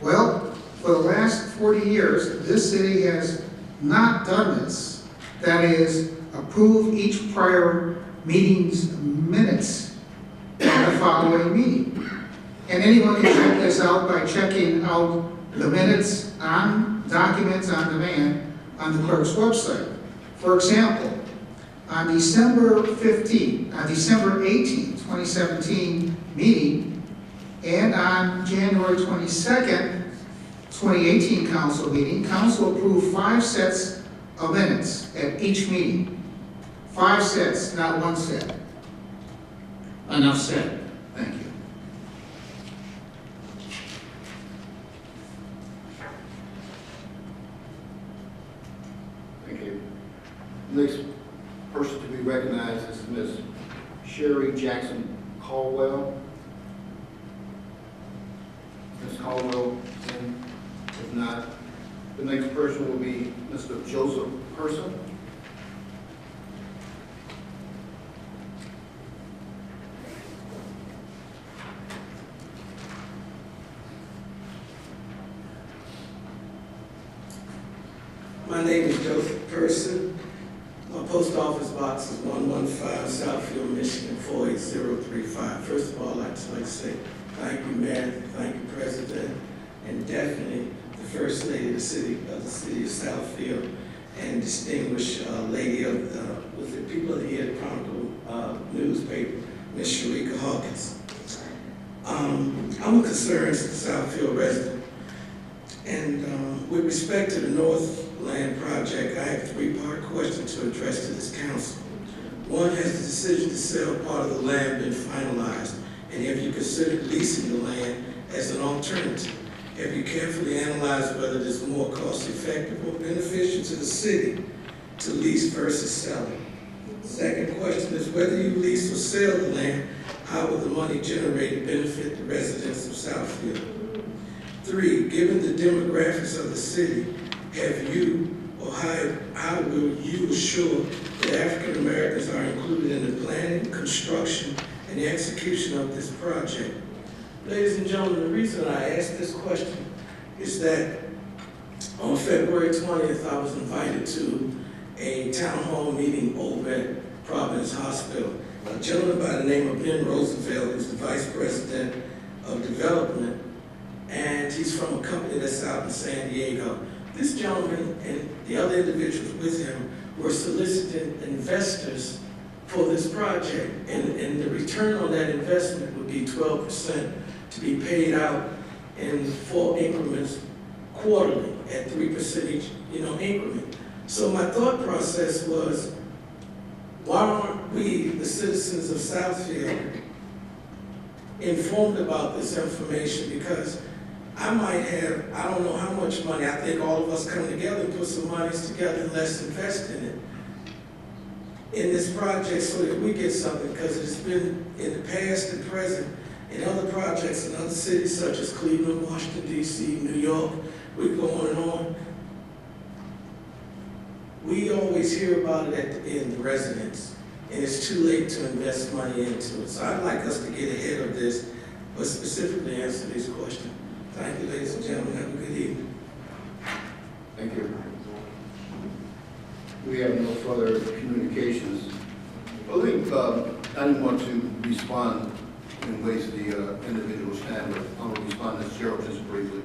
Speaker 1: Well, for the last 40 years, this city has not done this. That is, approve each prior meeting's minutes at the following meeting. And anyone can check this out by checking out the minutes on Documents on Demand on the clerk's website. For example, on December 18, 2017 meeting, and on January 22nd, 2018 council meeting, council approved 5 sets of minutes at each meeting. 5 sets, not 1 set. Enough said. Thank you.
Speaker 2: Thank you. Next person to be recognized is Ms. Sherry Jackson Caldwell. Ms. Caldwell, and if not, the next person will be Mr. Joseph Person.
Speaker 10: My name is Joseph Person. My post office box is 115 Southfield, Michigan 48035. First of all, I'd like to say thank you, Mayor, thank you, President, and definitely the First Lady of the city of Southfield, and distinguished lady of the People of the Year Chronicle newspaper, Ms. Sharika Hawkins. I'm a concerned Southfield resident, and with respect to the North land project, I have a three-part question to address to this council. One, has the decision to sell part of the land been finalized? And have you considered leasing the land as an alternative? Have you carefully analyzed whether it is more cost-effective or beneficial to the city to lease versus selling? Second question is, whether you lease or sell the land, how will the money generated benefit the residents of Southfield? 3, given the demographics of the city, have you or how will you assure that African Americans are included in the planning, construction, and the execution of this project? Ladies and gentlemen, the reason I asked this question is that on February 20th, I was invited to a town hall meeting over at Providence Hospital. A gentleman by the name of Ben Roosevelt, who's the Vice President of Development, and he's from a company that's out in San Diego. This gentleman and the other individuals with him were soliciting investors for this project, and the return on that investment would be 12% to be paid out in 4 increments quarterly at 3% each, increment. So my thought process was, why aren't we, the citizens of Southfield, informed about this information? Because I might have, I don't know how much money, I think all of us come together and put some monies together and let's invest in it, in this project, so that we get something, because it's been in the past and present in other projects in other cities such as Cleveland, Washington, D.C., New York, we go on and on. We always hear about it at the end, the residents, and it's too late to invest money into it. So I'd like us to get ahead of this, but specifically answer these questions. Thank you, ladies and gentlemen. Have a good evening.
Speaker 2: Thank you. We have no further communications. I think I didn't want to respond and waste the individual's time, but I'm going to respond to Cheryl just briefly.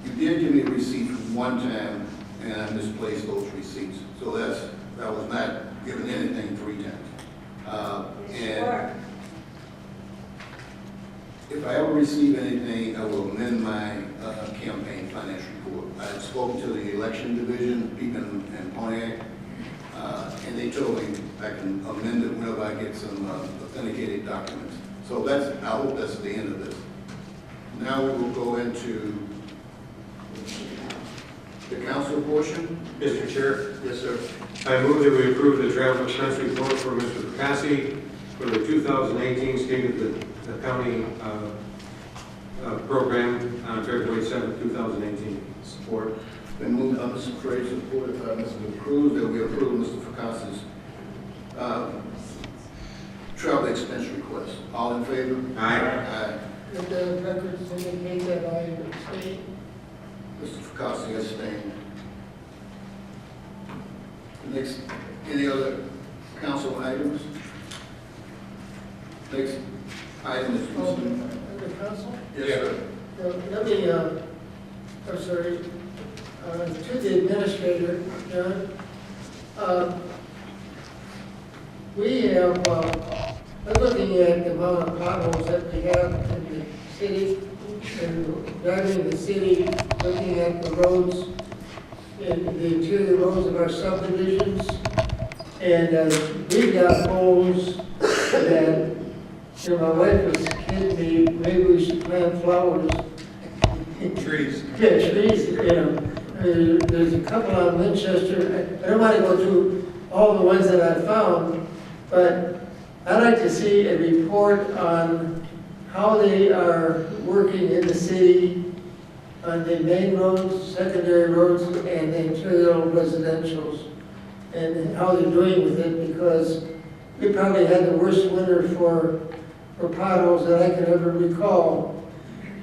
Speaker 2: You did give me a receipt one time, and I misplaced those receipts. So I was not given anything 3 times. And if I ever receive anything, I will amend my campaign financial report. I have spoken to the election division, people in Pontiac, and they told me I can amend it whenever I get some authenticated documents. So I hope that's the end of this. Now we will go into the council portion.
Speaker 18: Mr. Chair.
Speaker 2: Yes, sir.
Speaker 18: I move that we approve the travel expense report for Mr. Percassi for the 2018 State of the County program on February 7th, 2018.
Speaker 2: Support. Been moved by Mr. Craig, supported by Mr. Cruz, that we approve Mr. Percassi's travel expense request. All in favor?
Speaker 18: Aye.
Speaker 2: Aye.
Speaker 14: Let the records indicate that I abstain.
Speaker 2: Mr. Percassi abstained. Next, any other council items? Next item is
Speaker 14: The council?
Speaker 2: Yes, sir.
Speaker 14: Let me, I'm sorry, to the administrator, John. We have, we're looking at the amount of potholes that we have in the city, and driving the city, looking at the roads, in the interior roads of our subdivisions. And we've got holes that, my wife was kidding me, maybe we should plant flowers.
Speaker 2: Trees.
Speaker 14: Yeah, trees, there's a couple on Winchester. I don't want to go through all the ones that I found, but I'd like to see a report on how they are working in the city on the main roads, secondary roads, and the interior residentials, and how they're doing with it, because we probably had the worst winter for potholes that I can ever recall.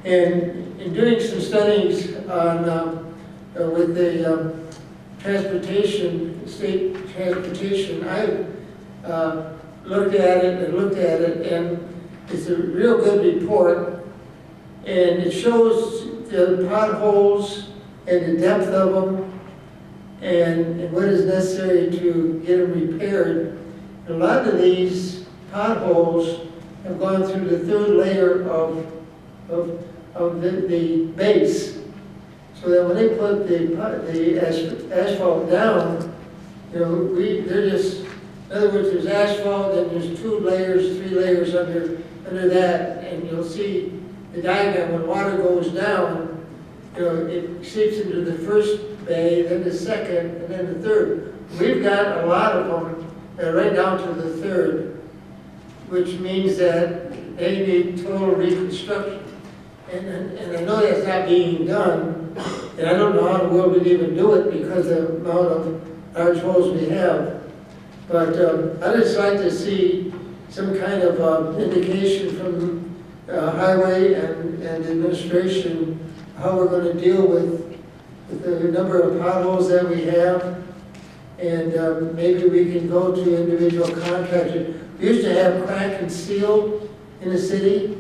Speaker 14: And in doing some studies on with the transportation, state transportation, I looked at it, and it's a real good report, and it shows the potholes and the depth of them, and what is necessary to get them repaired. A lot of these potholes have gone through the 3rd layer of the base. so that when they put the asphalt down, you know, they're just, in other words, there's asphalt, and there's 2 layers, 3 layers under that, and you'll see the diagram, when water goes down, you know, it seeps into the first bay, then the second, and then the third. We've got a lot of them, right down to the third, which means that they need total reconstruction. And I know that's not being done, and I don't know how in the world we'd even do it because of the amount of large holes we have. But I'd just like to see some kind of indication from Highway and administration how we're going to deal with the number of potholes that we have, and maybe we can go to individual contractors. We used to have crack and seal in the city,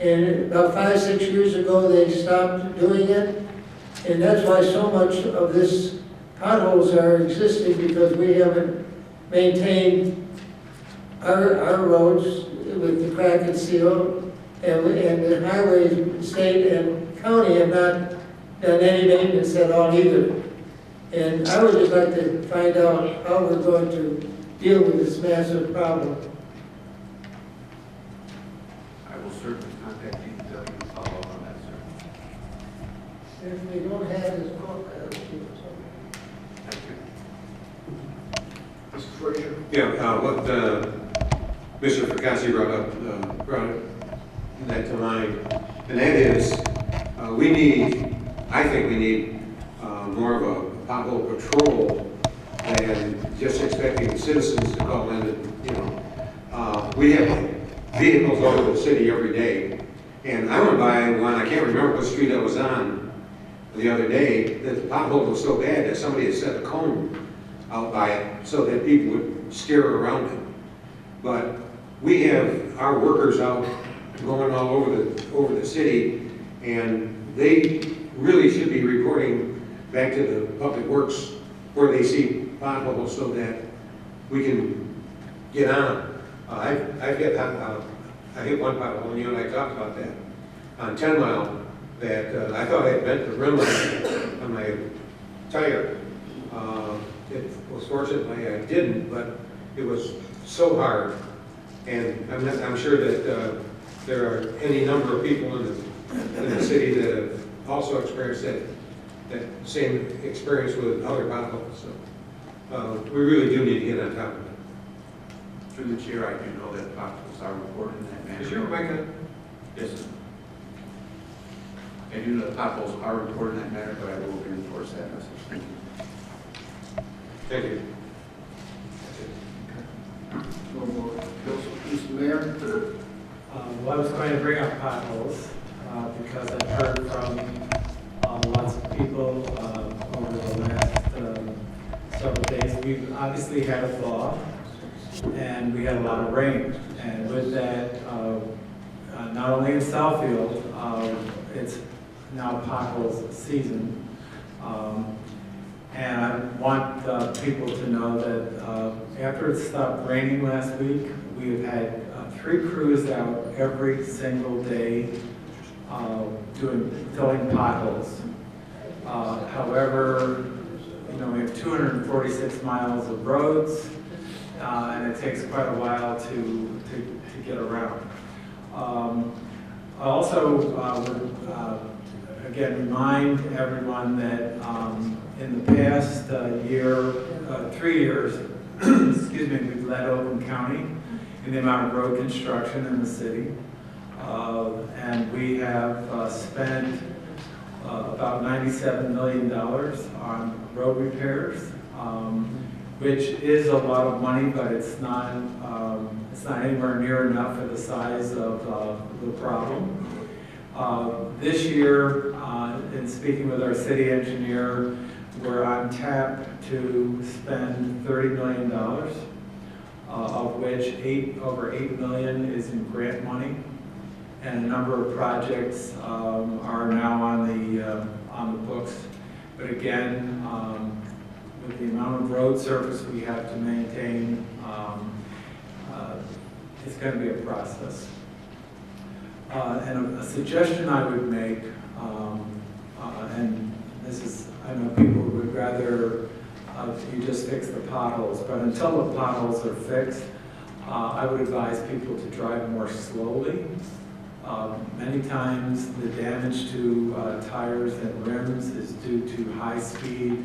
Speaker 14: and about 5-6 years ago they stopped doing it, and that's why so much of this potholes are existing, because we haven't maintained our roads with the crack and seal, and the highway, state and county have not done any maintenance at all either. And I would just like to find out how we're going to deal with this massive problem.
Speaker 11: I will certainly contact you and tell you to follow up on that, sir.
Speaker 14: If we don't have this book, I don't see what's
Speaker 11: Thank you.
Speaker 2: Mr. Frazier?
Speaker 18: Yeah, what Mr. Fracassi brought that to mind, and that is, I think we need more of a pothole patrol than just expecting citizens to call in and, you know. We have vehicles all over the city every day, and I went by one, I can't remember what street I was on the other day, that the pothole was so bad that somebody had set a cone out by it so that people would steer around it. But we have our workers out going all over the city, and they really should be reporting back to the public works where they see potholes so that we can get on them. I hit one pothole, and you and I talked about that on 10 Mile, that I thought I had bent the rim on my tire. It was fortunately I didn't, but it was so hard. And I'm sure that there are any number of people in the city that have also experienced that same experience with other potholes. So we really do need to get on top of it.
Speaker 11: Through the chair, I do know that potholes are reported in that manner.
Speaker 18: Is your mic on?
Speaker 11: Yes, sir. I do know that potholes are reported in that manner, but I will reinforce that message. Thank you.
Speaker 18: Thank you.
Speaker 2: No more. Mr. Mayor?
Speaker 3: Well, I was going to bring up potholes because I've heard from lots of people over the last several days. We've obviously had a thaw, and we had a lot of rain. And with that, not only in Southfield, it's now potholes season. And I want people to know that after it stopped raining last week, we have had 3 crews out every single day filling potholes. However, you know, we have 246 miles of roads, and it takes quite a while to get around. I also would again remind everyone that in the past 3 years, excuse me, we've led Oakland County in the amount of road construction in the city. And we have spent about $97 million on road repairs, which is a lot of money, but it's not anywhere near enough for the size of the problem. This year, in speaking with our city engineer, we're on tap to spend $30 million, of which over $8 million is in grant money, and a number of projects are now on the books. But again, with the amount of road surface we have to maintain, it's going to be a process. And a suggestion I would make, and whether you just fix the potholes. But until the potholes are fixed, I would advise people to drive more slowly. Many times the damage to tires and rims is due to high speed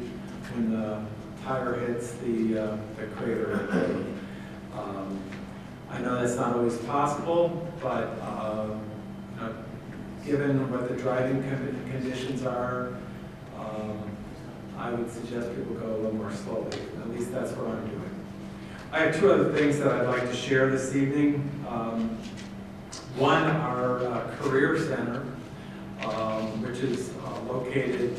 Speaker 3: when the tire hits the crater. I know that's not always possible, but given what the driving conditions are, I would suggest people go a little more slowly. At least that's what I'm doing. I have two other things that I'd like to share this evening. One, our Career Center, which is located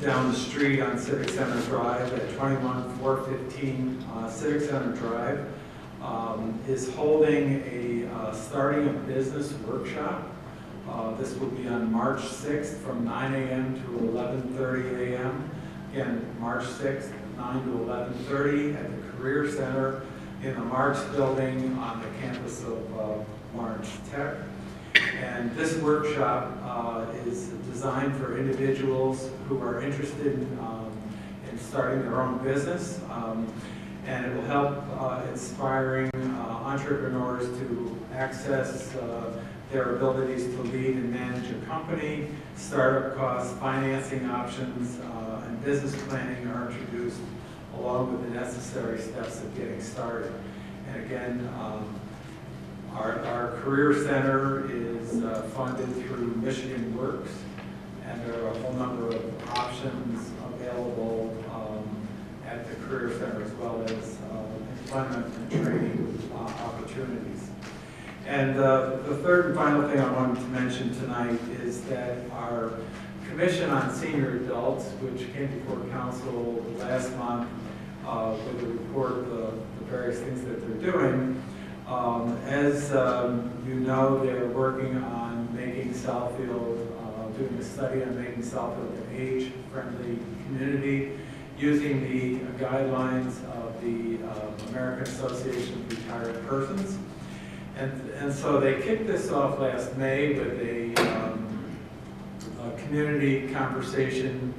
Speaker 3: down the street on Civic Center Drive at 21415 Civic Center Drive, is holding a starting a business workshop. This will be on March 6th from 9 a.m. to 11:30 a.m. Again, March 6th, 9 to 11:30 at the Career Center in the March building on the campus of March Tech. And this workshop is designed for individuals who are interested in starting their own business. And it will help inspiring entrepreneurs to access their abilities to lead and manage a company. Startup costs, financing options, and business planning are introduced along with the necessary steps of getting started. And again, our Career Center is funded through Michigan Works, and there are a whole number of options available at the Career Center, as well as employment and training opportunities. And the third and final thing I wanted to mention tonight is that our Commission on Senior Adults, which came before Council last month with a report of the various things that they're doing, as you know, they're working on making Southfield, doing a study on making Southfield an age-friendly community, using the guidelines of the American Association of Retired Persons. And so they kicked this off last May with a community conversation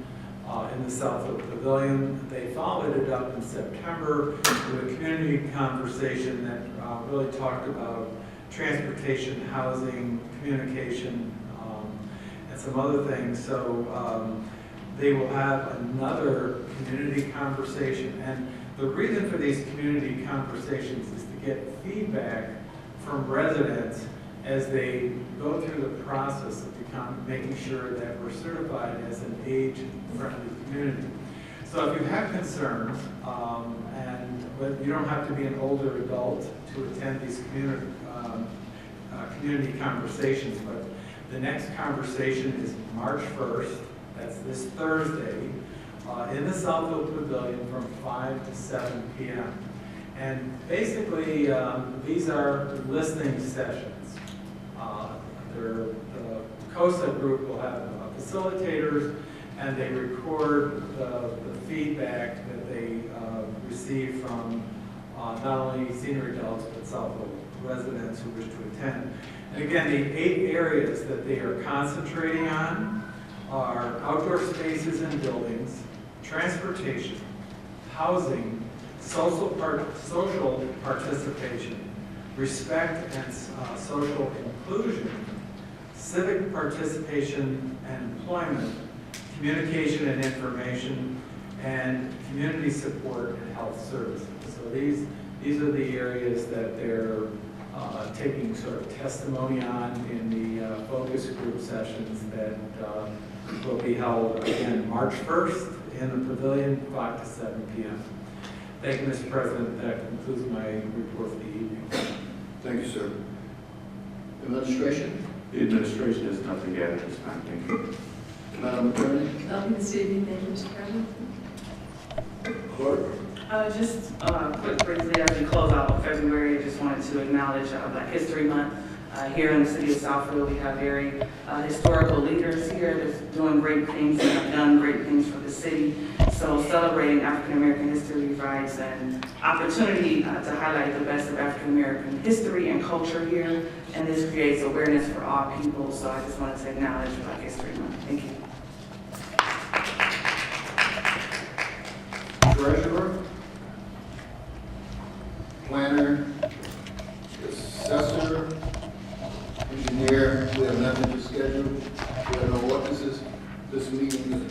Speaker 3: in the Southfield Pavilion. They followed it up in September with a community conversation that really talked about transportation, housing, communication, and some other things. So they will have another community conversation. And the reason for these community conversations is to get feedback from residents as they go through the process of making sure that we're certified as an age-friendly community. So if you have concerns, but you don't have to be an older adult to attend these community conversations, but the next conversation is March 1st, that's this Thursday, in the Southfield Pavilion from 5 to 7 p.m. And basically, these are listening sessions. The COSA group will have facilitators, and they record the feedback that they receive from not only senior adults, but Southfield residents who wish to attend. And again, the 8 areas that they are concentrating on are outdoor spaces and buildings, transportation, housing, social participation, respect and social inclusion, civic participation and employment, communication and information, and community support and health services. So these are the areas that they're taking sort of testimony on in the focus group sessions that will be held again March 1st in the pavilion, 5 to 7 p.m. Thank you, Mr. President. That concludes my report for the evening.
Speaker 2: Thank you, sir. Administration?
Speaker 5: The administration has nothing to add at this time. Thank you.
Speaker 2: Madam Attorney?
Speaker 16: Nothing this evening, thank you, Mr. President.
Speaker 2: Clerk?
Speaker 16: Just quickly, as we close out February, I just wanted to acknowledge Black History Month. Here in the city of Southfield, we have very historical leaders here that's doing great things and have done great things for the city. So celebrating African American history provides an opportunity to highlight the best of African American history and culture here, and this creates awareness for all people. So I just wanted to acknowledge Black History Month. Thank you.
Speaker 1: treasurer, planner, assessor, engineer. We have nothing to schedule. We have no ordinances. This meeting is